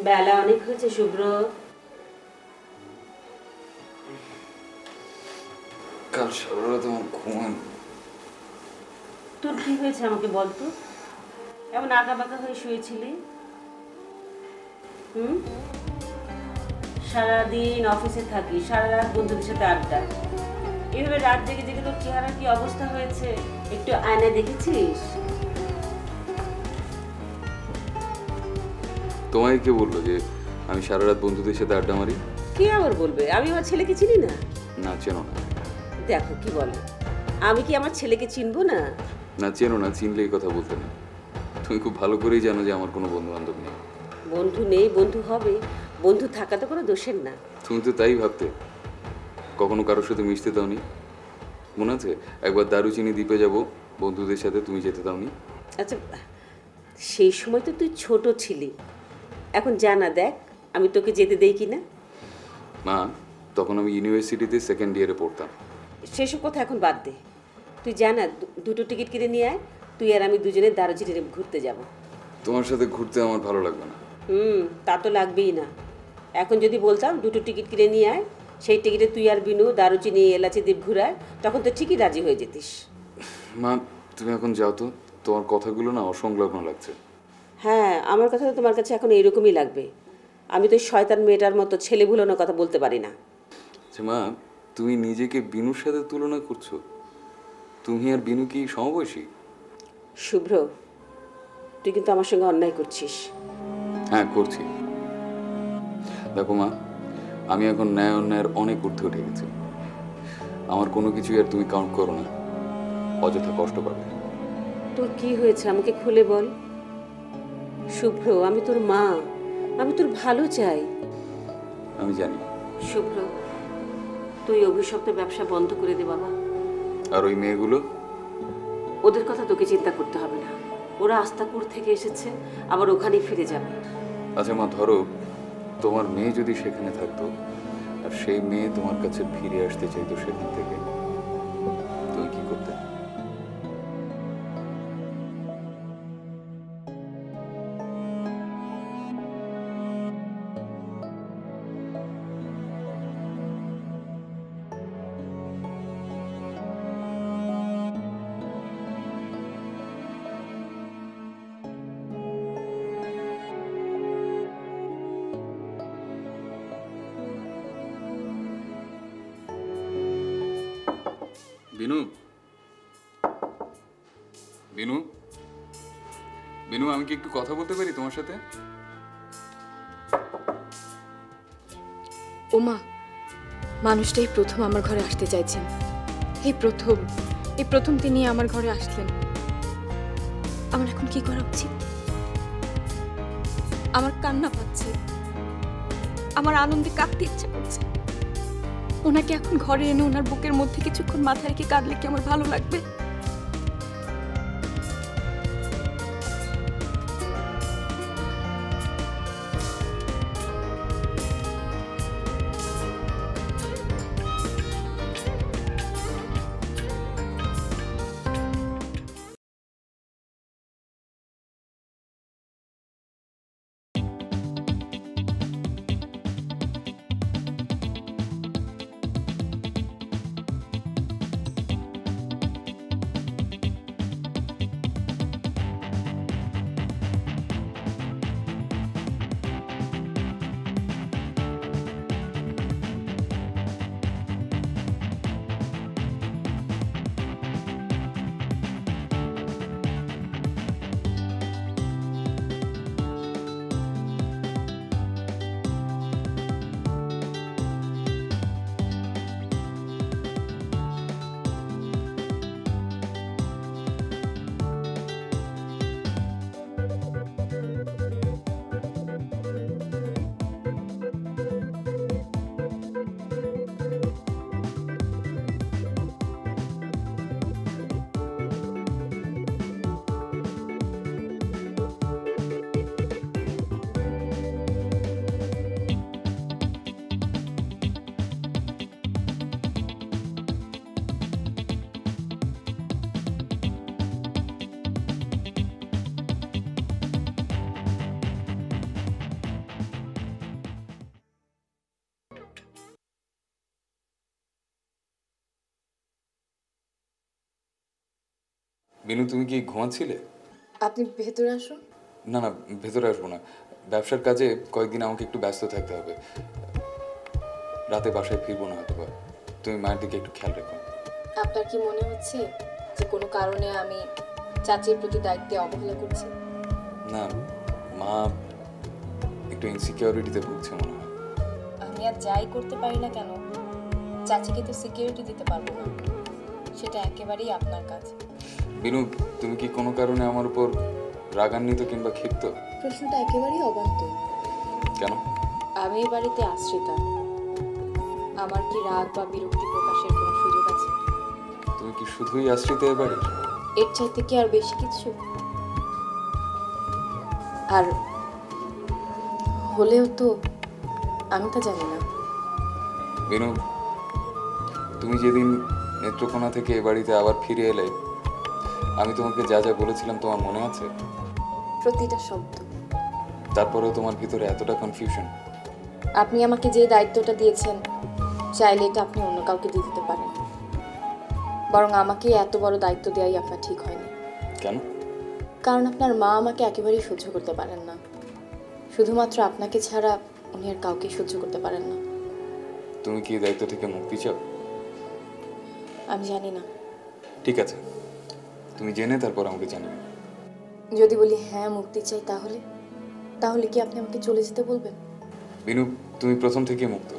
S7: বেলা অনেক হয়েছে শুভ্র।
S2: কাল সারা রাত আমার ঘুমান।
S7: তোর কি হয়েছে আমাকে বলতো? এমন আঁকা বাঁকা হয়ে শুয়েছিলি? সারাদিন অফিসে থাকি, সারা রাত বন্ধুদের সাথে আড্ডা, এভাবে রাত জেগে জেগে তোর চেহারা কি অবস্থা হয়েছে একটু আয়নায় দেখেছিস?
S10: তোমায় কে বললো যে আমি সারা রাত বন্ধুদের সাথে আড্ডা মারি?
S7: কে আবার বলবে? আমি আমার ছেলেকে চিনি না?
S10: না চেনো না?
S7: দেখো কি বলে, আমি কি আমার ছেলেকে চিনবো না?
S10: না চেনো না, চিনলে এই কথা বলতে না। তুমি খুব ভালো করেই জানো যে আমার কোনো বন্ধু বান্ধব নেই।
S7: বন্ধু নেই, বন্ধু হবে। বন্ধু থাকা তো কোনো দোষের না।
S10: তুমি তো তাই ভাবতে। কখনো কারোর সাথে মিশতে দাওনি? মনে আছে একবার দারুচিনি দ্বীপে যাব বন্ধুদের সাথে, তুমি যেতে দাওনি?
S7: আচ্ছা সেই সময় তো তুই ছোট ছিলি, এখন জানা দেখ আমি তোকে যেতে দেই কি না।
S10: মা তখন আমি ইউনিভার্সিটিতে সেকেন্ড ইয়ারে পড়তাম।
S7: সেসব কথা এখন বাদ দে। তুই জানা দুটো টিকিট কিনে নিয়ে আয়, তুই আর আমি দুজনে দারুচিনি ঘুরতে যাব।
S10: তোমার সাথে ঘুরতে আমার ভালো লাগবে না।
S7: তা তো লাগবেই না। এখন যদি বলতাম দুটো টিকিট কিনে নিয়ে আয়, সেই টিকিটে তুই আর বিনু দারুচিনি এলাচি দ্বীপ ঘুরায়, তখন তো ঠিকই রাজি হয়ে যেতিস।
S10: মা তুমি এখন যাও তো, তোমার কথাগুলো না অসংলগ্ন লাগছে।
S7: হ্যাঁ আমার কথা তো তোমার কাছে এখন এইরকমই লাগবে। আমি তো শয়তান মেয়েটার মতো ছেলে ভুলানোর কথা বলতে পারি না।
S10: আচ্ছা মা, তুমি নিজেকে বিনুর সাথে তুলনা করছো? তুমি আর বিনু কি সমবয়সী?
S7: শুভ্র, তুই কিন্তু আমার সঙ্গে অন্যায় করছিস।
S10: হ্যাঁ করছি। দেখো মা, আমি এখন ন্যায় অন্যায়ের অনেক ঊর্ধ্বে উঠে গেছি। আমার কোনো কিছুই আর তুমি কাউন্ট করো না, অযথা কষ্ট পাবে।
S7: তোর কি হয়েছে আমাকে খুলে বল। শুভ্র, আমি তোর মা, আমি তোর ভালো চাই।
S10: আমি জানি।
S7: শুভ্র, তুই অভিশপ্ত ব্যবসা বন্ধ করে দে বাবা।
S10: আর ওই মেয়েগুলো?
S7: ওদের কথা তোকে চিন্তা করতে হবে না। ওরা আস্তাপুর থেকে এসেছে, আবার ওখানেই ফিরে যাবে।
S10: আচ্ছা মা, ধরো তোমার মেয়ে যদি সেখানে থাকতো আর সেই মেয়ে তোমার কাছে ফিরে আসতে চাইতো সেখান থেকে, তুমি কি করতে? বিনু, বিনু, বিনু, আমি কি একটু কথা বলতে পারি তোমার সাথে?
S4: ওমা, মানুষটাই প্রথম আমার ঘরে আসতে চাইছেন। এই প্রথম তিনি আমার ঘরে আসলেন। আমার এখন কি করা উচিত? আমার কান্না পাচ্ছে, আমার আনন্দে কাঁদতে ইচ্ছা করছে। ওনাকে এখন ঘরে এনে ওনার বুকের মধ্যে কিছুক্ষণ মাথা রেখে কাঁদলে কি আমার ভালো লাগবে?
S10: বিনু, তুমি কি ঘুমাচ্ছিলে?
S4: আপনি ভেতরে আসুন।
S10: না না, ভেতরে আসবো না। ব্যবসার কাজে কয়েকদিন আমাকে একটু ব্যস্ত থাকতে হবে। রাতে বাসায় ফিরবো না হয়তো। তুমি মায়ের দিকে একটু খেয়াল রেখো।
S4: আপনার কি মনে হচ্ছে যে কোনো কারণে আমি চাচির প্রতি দায়িত্বে অবহেলা করছি?
S10: না, মা একটু ইনসিকিউরিটিতে ভুগছে মনে হয়।
S4: আমি আর যাই করতে পারি না কেন, চাচিকে তো সিকিউরিটি দিতে পারবো না। সেটা একেবারেই আপনার কাজ।
S10: বিনু, তুমি কি কোনো কারণে আমার উপর রাগান্বিত কিংবা ক্ষিপ্ত?
S4: প্রশ্নটা একেবারেই অবান্তর।
S10: কেন?
S4: আমি এই বাড়িতে আশ্রিতা। আমার কি রাগ বা বিরক্তি প্রকাশের কোনো সুযোগ আছে?
S10: তুমি কি শুধুই আশ্রিত এ বাড়ির?
S4: এর চাইতে কি আর বেশি কিছু? আর হলেও তো আমি তা জানি না।
S10: বিনু, তুমি যেদিন নেত্রকোনা থেকে এ বাড়িতে আবার ফিরে এলে, আমি তোমাকে যা যা বলেছিলাম তোমার মনে আছে?
S4: প্রতিটা শব্দ।
S10: তারপরেও তোমার ভিতরে এতটা কনফিউশন।
S4: আপনি আমাকে যে দায়িত্বটা দিয়েছেন, চাইলে এটা আপনি অন্য কাউকে দিয়ে দিতে পারেন। বরং আমাকে এত বড় দায়িত্ব দেওয়াই আপনার ঠিক হয়নি।
S10: কেন?
S4: কারণ আপনার মা আমাকে একেবারেই সহ্য করতে পারেন না। শুধুমাত্র আপনাকে ছাড়া উনি আর কাউকে সহ্য করতে পারেন না।
S10: তুমি কি এই দায়িত্ব থেকে মুক্তি চাও?
S4: আমি জানি না।
S10: ঠিক আছে, তুমি জেনে তারপর আমাকে জানিও।
S4: যদি বলি হ্যাঁ মুক্তি চাই, তাহলে কি আপনি আমাকে চলে যেতে বলবেন?
S10: বিনু, তুমি প্রথম থেকে মুক্ত।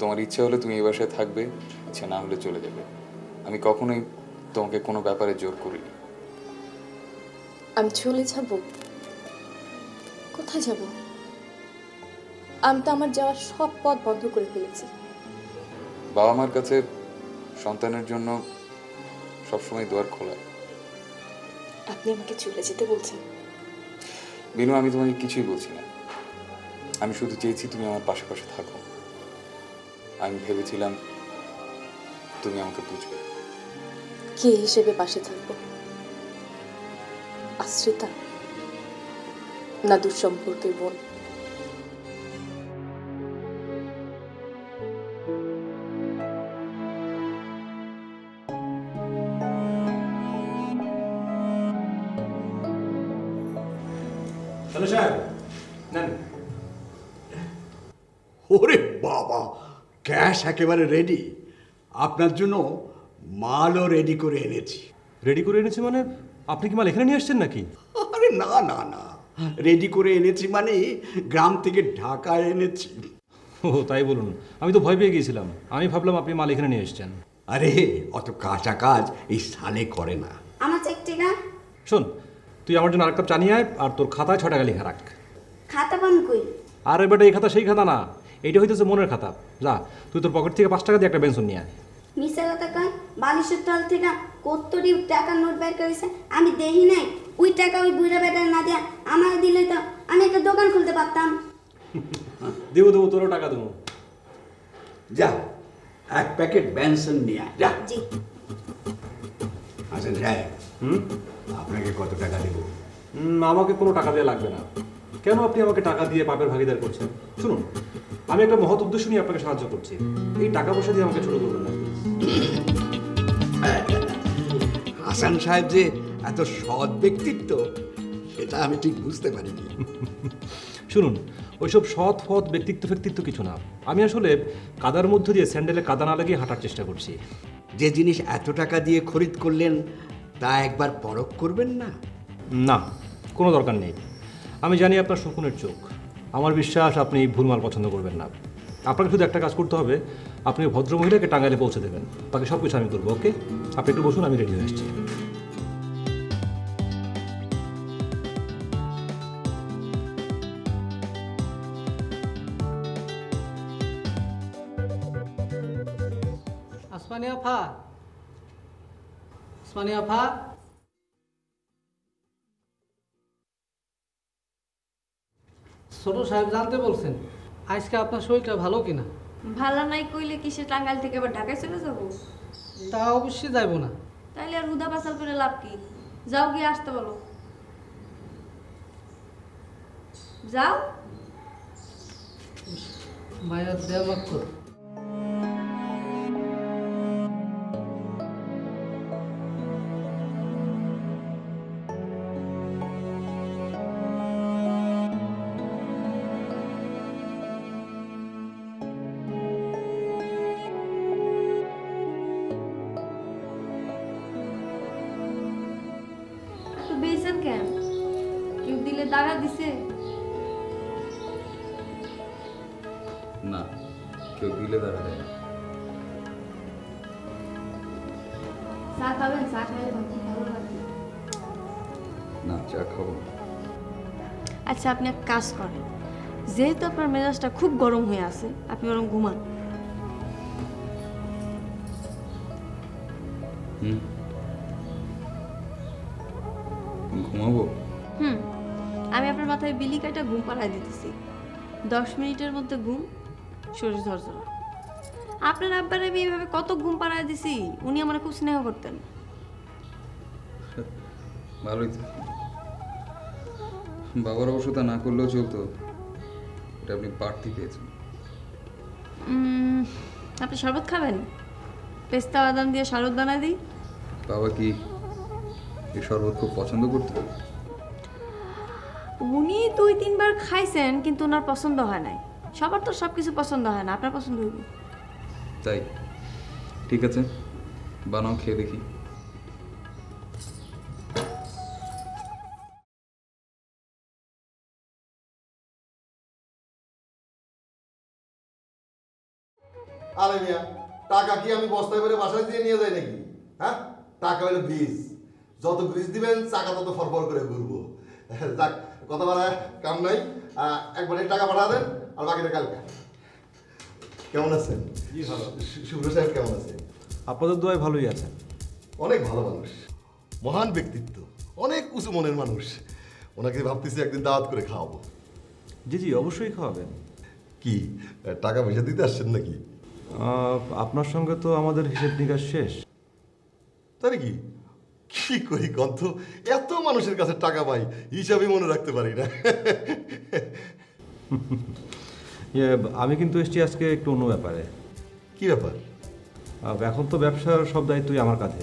S10: তোমার ইচ্ছা হলে তুমি এই বাসায় থাকবে, ইচ্ছা না হলে চলে যাবে। আমি কখনোই তোমাকে কোনো ব্যাপারে জোর করিনি।
S4: আমি চলে যাব? কোথায় যাব? আমি তো আমার যাওয়ার সব পথ বন্ধ করে ফেলেছি।
S10: বাবা মার কাছে সন্তানের জন্য সবসময় দুয়ার খোলা।
S4: আপনি আমাকে চলে যেতে বলছেন?
S10: বিনু, আমি তোমাকে কিছুই বলছি না। আমি শুধু চেয়েছি তুমি আমার পাশে পাশে থাকো। আমি ভেবেছিলাম তুমি আমাকে বুঝবে।
S4: কি হিসেবে পাশে থাকবো? আশ্রিতা না দুঃসম্পর্কের বোন?
S11: ওরে বাবা, ক্যাশ একেবারে রেডি। আপনার জন্য মালও রেডি করে এনেছি।
S14: রেডি করে এনেছি মানে? আপনি কি মাল এখানে নিয়ে আসছেন নাকি?
S11: আরে না না না, রেডি করে এনেছি মানে গ্রাম থেকে ঢাকায় এনেছি।
S14: ও তাই বলুন, আমি তো ভয় পেয়ে গিয়েছিলাম। আমি ভাবলাম আপনি মাল এখানে নিয়ে এসছেন।
S11: আরে অত কাঁচা কাজ এই সালে করে না।
S13: আমার চেক টেকা।
S14: শোন, তুই আমার জন্য আরেক কাপ চা নিয়ে আয়, আর তোর খাতায় 6 টাকা লেখা রাখ।
S13: খাতা পান কই?
S14: আরে বেটা, এই খাতা সেই খাতা না, এইটা হইতেছে মনের খাতা। যা, তুই তোর পকেট থেকে 5 টাকা দিয়ে একটা পেন্সিল নিয়ে আয়।
S13: মিশা কথা কয়, বালিশের তল থেকে কতটি টাকার নোট বের করেছে আমি দেখি নাই। ওই টাকা ওই বুড়া বেটার না দেয়া আমার দিলে তো আমি একটা দোকান খুলতে পারতাম।
S14: দেবো দেবো, তোরও টাকা দেবো।
S11: যা, 1 প্যাকেট বেনসন নিয়ে আয় যা।
S13: জি।
S11: আচ্ছা সাহেব, আপনাকে কত টাকা দেবো?
S14: আমাকে কোনো টাকা দেওয়া লাগবে না। কেন আপনি আমাকে টাকা দিয়ে পাপের ভাগিদার করছেন? শুনুন, আমি একটা মহৎ উদ্দেশ্য নিয়ে আপনাকে সাহায্য করছি। এই টাকা পয়সা দিয়ে আমাকে ছোট করবেন না।
S11: হাসান সাহেব যে এত সৎ ব্যক্তিত্ব, সেটা আমি ঠিক বুঝতে পারিনি।
S14: শুনুন, ওইসব সৎ ফৎ ব্যক্তিত্ব কিছু না। আমি আসলে কাদার মধ্য দিয়ে স্যান্ডেলে কাদা না লাগিয়ে হাঁটার চেষ্টা করছি।
S11: যে জিনিস এত টাকা দিয়ে খরিদ করলেন, তা একবার পরখ করবেন না?
S14: না, কোনো দরকার নেই। আমি জানি আপনার শকুনের চোখ। আমার বিশ্বাস আপনি ভুলমাল পছন্দ করবেন না। আপনাকে শুধু একটা কাজ করতে হবে, আপনি ভদ্রমহিলাকে টাঙ্গাইলে পৌঁছে দেবেন। বাকি সব কিছু আমি করবো। ওকে, আপনি একটু বসুন, আমি রেডি হয়ে আসছি।
S12: আসমানি আফা, আসমানি আফা, ছোট সাহেব জানতে বলছেন আজকে আপনার শরীরটা ভালো কিনা।
S9: ভালো নাই কইলে কি সে টাঙ্গাইল থেকে আবার ঢাকায় চলে যাব?
S12: তা অবশ্যই যাইব না।
S9: তাইলে আর হুদা পাসাল করে লাভ কি? যাও গিয়ে আসতে বলো। যাও।
S12: মায়ের দেয়া মাক কর।
S9: কেন? কেউ দিলে দাগা দিছে?
S10: না, কেউ দিলে দাঁড়া দেয় না।
S9: চা খাবেন? চা খাইলে ভালো লাগবে।
S10: না, চা খাবো না।
S9: আচ্ছা, আপনি এক কাজ করেন, যেহেতু আপনার মেজাজটা খুব গরম হয়ে আছে, আপনি বরং ঘুমান।
S10: ঘুমাবো?
S9: আমি আপনার মাথায় বিলি কাটা ঘুম পাড়ায় দিতেছি। 10 মিনিটের মধ্যে ঘুম, শরীর ঝরঝরা। আপনার আব্বার আমি এইভাবে কত ঘুম পাড়ায় দিছি, উনি আমার খুব স্নেহ করতেন।
S10: ভালোই তো। বাবার অবশ্য তা না করলেও চলতো, এটা আপনি বাড়তি পেয়েছেন।
S9: আপনি শরবত খাবেন? পেস্তা বাদাম দিয়ে শরবত বানাই দিই।
S10: বাবা কি এই শরবত খুব পছন্দ করতেন?
S9: উনি 2-3 বার খাইছেন, কিন্তু ওনার পছন্দ হয় নাই। সবার তো সব কিছু পছন্দ হয় না, আপনার পছন্দ হইবে।
S10: তাই ঠিক আছে, বানাও, খেয়ে দেখি।
S3: আরে মিয়া, টাকা কি আমি বস্তায় করে বাসায় দিয়ে নিয়ে যাই নাকি? হ্যাঁ, টাকা হলো ব্রিজ, যত ব্রিজ দিবেন চাকা তত ফরফর করে ঘুরবো। যাক, কথা বাড়ায় কাম নাই, একবারে টাকা পাঠা দেন আর বাকিটা কালকে। কেমন আছেন?
S5: জি ভালো।
S3: শুভ্র সাহেব কেমন আছে?
S5: আপনাদের দোয়ায় ভালোই আছেন।
S3: অনেক ভালো মানুষ, মহান ব্যক্তিত্ব, অনেক উঁচু মনের মানুষ। ওনাকে ভাবতেছি একদিন দাওয়াত করে খাওয়াবো।
S5: জি জি, অবশ্যই খাওয়াবেন।
S3: কি টাকা পয়সা দিতে আসছেন নাকি?
S5: আপনার সঙ্গে তো আমাদের হিসেব নিকাশ শেষ।
S3: তাই কি? কি করি গন্ধ, এত মানুষের কাছে টাকা পাই, হিসাবই মনে রাখতে পারি না।
S5: আমি কিন্তু এসেছি আজকে একটু অন্য ব্যাপারে।
S3: কি ব্যাপার?
S5: এখন তো ব্যবসার সব দায়িত্বই আমার কাছে,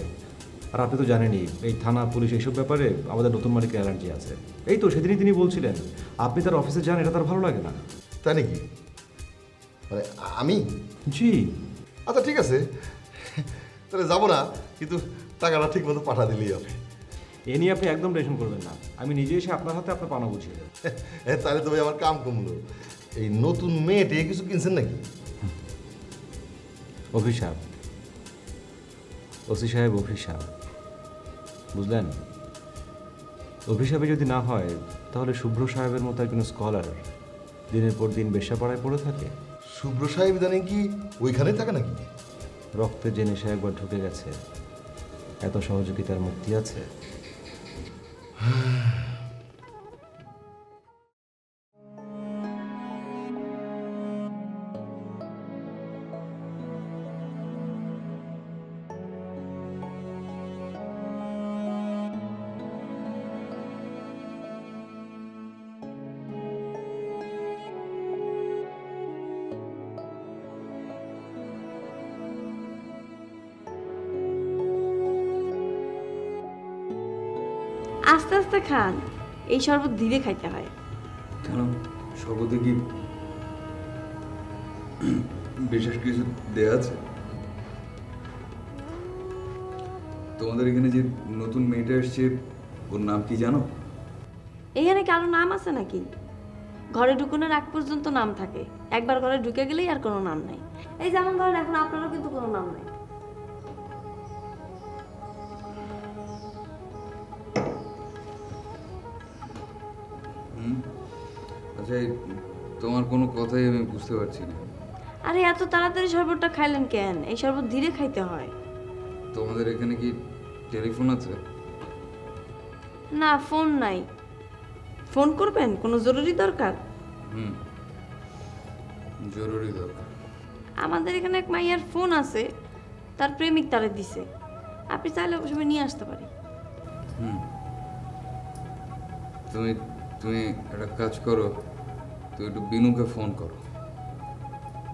S5: আর আপনি তো জানেনই এই থানা পুলিশ এইসব ব্যাপারে আমাদের নতুন মালিকের অ্যালার্জি আছে। এই তো সেদিনই তিনি বলছিলেন আপনি তার অফিসে যান, এটা তার ভালো লাগে না।
S3: তাই নাকি? মানে আমি?
S5: জি।
S3: আচ্ছা ঠিক আছে, তাহলে যাবো না, কিন্তু টাকাটা ঠিক মতো পাঠা দিলেই হবে।
S5: এ নিয়ে আপনি একদম টেনশন করবেন না, আমি নিজে এসে আপনার হাতে আপনার পানা বুঝিয়ে দেব।
S3: তাহলে তো ভাই আমার কাম কমলো। এই নতুন মেয়েটে কিছু কিনছেন নাকি?
S5: অভিশাপ, ওসি সাহেব অভিশাপ, বুঝলেন? অভিশাপে যদি না হয় তাহলে শুভ্র সাহেবের মতো একজন স্কলার দিনের পর দিন বেশ্যাপাড়ায় পড়ে থাকে।
S3: শুভ্র সাহেব জানেন কি ওইখানেই থাকে নাকি?
S5: রক্তে যে নেশা একবার ঢুকে গেছে, এত সহজে কি তার মুক্তি আছে?
S9: আস্তে আস্তে খান, এই শরবত ধীরে খাইতে হয়।
S10: কেন, শরবতে কি বিশেষ কিছু দেয়া আছে? তোমাদের এখানে যে নতুন মেয়েটা এসছে, ওর নাম কি জানো?
S9: এইখানে কারো নাম আছে নাকি? ঘরে ঢুকুনের আগ পর্যন্ত নাম থাকে, একবার ঘরে ঢুকে গেলেই আর কোনো নাম নাই। এই যেমন ধরেন এখন আপনারও কিন্তু কোনো নাম নাই।
S10: আচ্ছা, তোমার কোনো কথাই আমি বুঝতে পারছি না।
S9: আরে এত তাড়াতাড়ি শরবতটা খাইলেন কেন? এই শরবত ধীরে খাইতে হয়।
S10: তোমাদের এখানে কি টেলিফোন আছে?
S9: না, ফোন নাই। ফোন করবেন কোনো জরুরি দরকার?
S10: জরুরি দরকার।
S9: আমাদের এখানে এক মাইয়ার ফোন আছে, তার প্রেমিক তারে দিছে। আপনি চাইলে অবশ্য নিয়ে আসতে পারি।
S10: তুমি তুমি একটা কাজ করো, তুই একটু বিনুকে ফোন করো।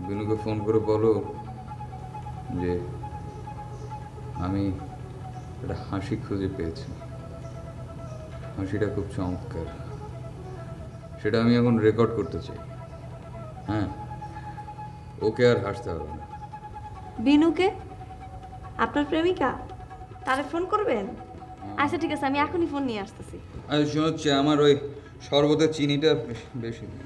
S10: বিনুকে ফোন করে বলো যে আমি একটা হাসি খুঁজে পেয়েছি, হাসিটা খুব চমৎকার, সেটা আমি এখন রেকর্ড করতে চাই। হ্যাঁ, ওকে আর হাসতে হবে না।
S9: বিনুকে? আপনার প্রেমিকা? তারে ফোন করবেন? আচ্ছা ঠিক আছে, আমি এখনই ফোন নিয়ে আসতেছি।
S10: হচ্ছে আমার ওই শরবতের চিনিটা বেশি দিন।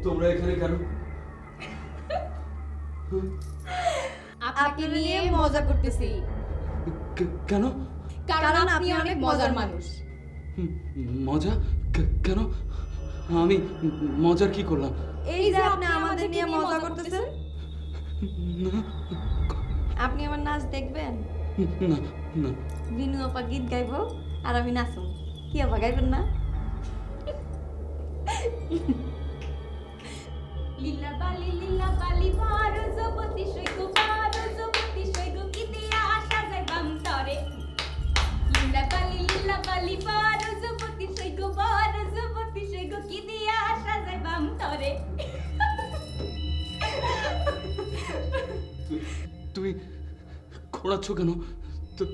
S8: তোমরা এখানে কেন?
S15: আপনাকে নিয়ে মজা করতেছি।
S8: কেন?
S15: কারণ আপনি অনেক মজার মানুষ।
S8: মজা? কেন? আমি মজার কি করলাম?
S9: এই যে আপনি আমাদের নিয়ে মজা করতেছেন। আপনি আমার নাচ দেখবেন?
S8: না না।
S9: বিনু আপা গীত গাইবো আর আমি নাচুম। কি আপা গাইবেন না?
S15: লীলা বালি পারো জপতি সৈগো কি দিয়া আসা যায় বান্তরে। লীলা বালি পারো জপতি সৈগো কি দিয়া আসা যায় বান্তরে।
S8: তুমি খোঁড়াচ্ছ কেন?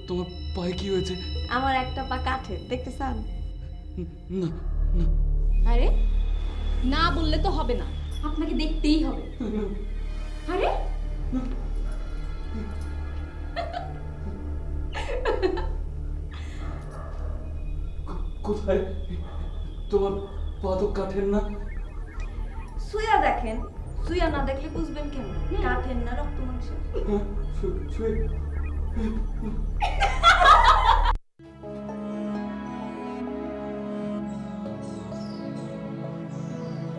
S8: তোমার পায়ে কি হয়েছে?
S9: আমার একটা পা কাঠের, দেখতে চান?
S8: না না।
S15: আরে না বললে তো হবে না, আপনাকে দেখতেই হবে। আরে
S8: কোথায়? তোমার পা তো কাঠের না।
S9: সুয়া দেখেন, সুয়া না দেখলে বুঝবেন কেমন কাঠের না রক্ত মাংসের।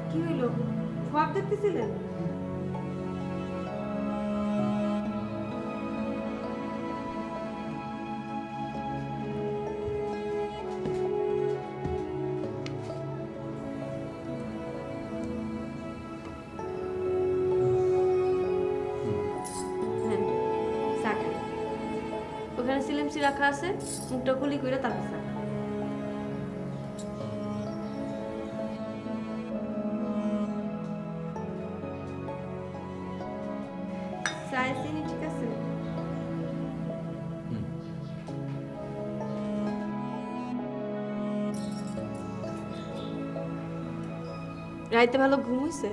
S9: কি হইল? খোয়াব দেখতেছিলেন? ওখানে সিলিমসি রাখা আছে, মুখটা খুলি করে তারপর চা। চায়ে চিনি ঠিক আছে? রাইতে ভালো ঘুম হইছে?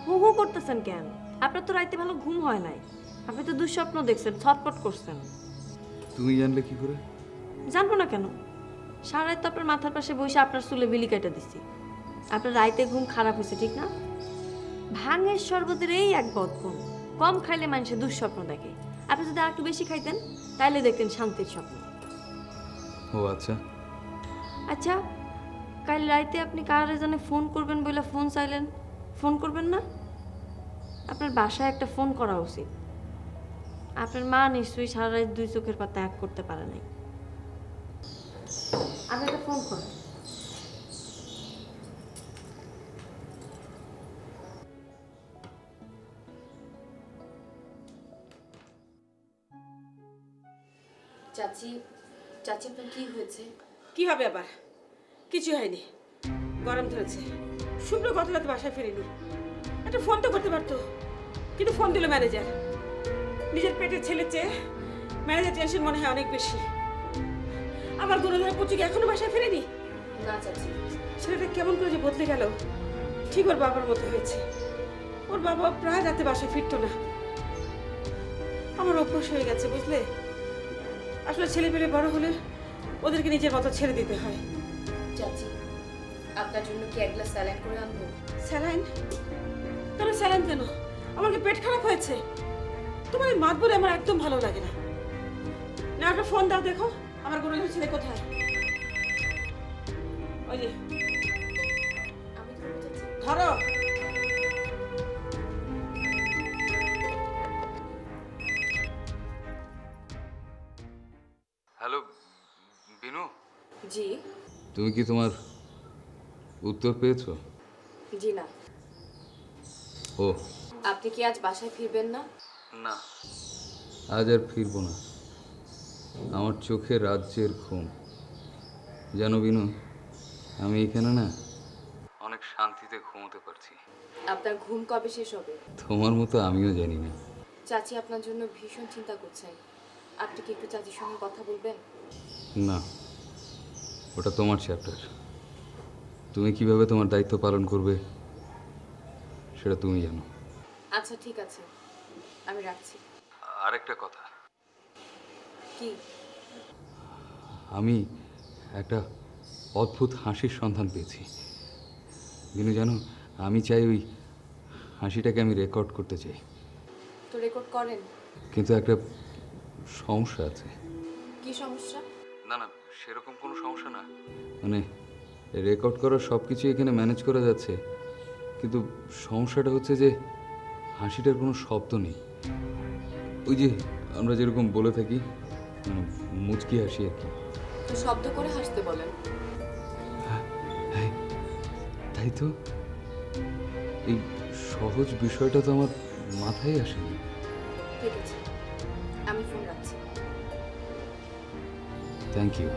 S9: হু হু করতেছেন কেন? আপনার তো রাইতে ভালো ঘুম হয় নাই। আপনি তো দুঃস্বপ্ন দেখছেন, ছটপট করছেন।
S10: তুমি জানলে কি করে?
S9: জানবো না কেন? সারা রাত তো আপনার মাথার পাশে বসে আপনার চুলে বিলি কেটে দিছি। আপনার রাইতে ঘুম খারাপ হয়েছে ঠিক না? ভাঙের শরবতের এই এক বদগুণ, কম খাইলে মানুষে দুঃস্বপ্ন দেখে। আপনি যদি আর একটু বেশি খাইতেন তাইলে দেখতেন শান্তির স্বপ্ন।
S10: ও আচ্ছা।
S9: আচ্ছা, কাল রাইতে আপনি কারে জানে ফোন করবেন বলে ফোন চাইলেন, ফোন করবেন না? আপনার বাসায় একটা ফোন করা উচিত। আপনার মা নিশ্চয়ই সারা রাত দুই চোখের পাতা এক করতে পারে নাই। আপনি একটা ফোন করেন।
S4: চাচি, আপনার কি হয়েছে?
S7: কি হবে আবার? কিছু হয়নি, গরম ধরেছে। শুভ্র গত রাতে বাসায় ফেরেনি। একটা ফোন তো করতে পারতো, কিন্তু ফোন দিল ম্যানেজার। নিজের পেটের ছেলের চেয়ে ম্যানেজার টেনশন মনে হয় অনেক বেশি। আমার গুণধর পুচুকে এখনো বাসায় ফেরেনি।
S4: না চাচি,
S7: ছেলেটা কেমন করে যে বদলে গেল। ঠিক ওর বাবার মতো হয়েছে। ওর বাবা প্রায় রাতে বাসায় ফিরতো না। আমার অভ্যাস হয়ে গেছে বুঝলে। আসলে ছেলে পেলে বড় হলে ওদেরকে নিজের মতো ছেড়ে দিতে হয়।
S4: চাচি, আপনার জন্য কি এক গ্লাস স্যালাইন করে আনবো?
S7: স্যালাইন? কেন স্যালাইন কেন? আমার কি পেট খারাপ হয়েছে? তোমার এই মাত বলে আমার একদম ভালো লাগে না। না একটা ফোন দাও, দেখো আমার গুণধর ছেলে কোথায়। ওই যে ধরো।
S10: হ্যালো বিনু।
S4: জি।
S10: তুমি কি তোমার উত্তর পেয়েছো?
S4: জি না।
S10: ও,
S4: আপনি কি আজ বাসায় ফিরবেন না?
S10: না, আজ আর ফিরবো না। আমার চোখে রাজ্যের ঘুম। জানো বিনু, আমি এখানে না অনেক শান্তিতে ঘুমোতে পারছি।
S4: আপনার ঘুম কবে শেষ হবে?
S10: তোমার মতো আমিও জানি না।
S4: চাচি আপনার জন্য ভীষণ চিন্তা করছেন। আপনি কি একটু চাচির সঙ্গে কথা বলবেন?
S10: না, ওটা তোমার চ্যাপ্টার। তুমি কিভাবে তোমার দায়িত্ব পালন করবে সেটা তুমি জানো।
S4: আচ্ছা ঠিক আছে, আমি রাখছি।
S10: আরেকটা কথা,
S4: কি?
S10: আমি একটা অদ্ভুত হাসির সন্ধান পেয়েছি বিনু, জানো? আমি চাই ওই হাসিটাকে আমি রেকর্ড করতে চাই।
S4: তো রেকর্ড করেন,
S10: কিন্তু একটা সমস্যা আছে।
S4: কি সমস্যা?
S10: না না, সেরকম কোনো সমস্যা না, মানে রেকর্ড করার সব কিছু এখানে ম্যানেজ করা যাচ্ছে, কিন্তু সমস্যাটা হচ্ছে যে হাসিটার কোনো শব্দ নেই। ওই যে আমরা যেরকম বলে থাকি, মানে মুচকি হাসি আর কি।
S4: তো শব্দ করে হাসতে বলেন।
S10: হ্যাঁ, তাই তো। এই সহজ বিষয়টা তো আমার মাথায় আসেনি।
S4: ঠিক আছে, আমি ফোন রাখছি।
S10: Thank you.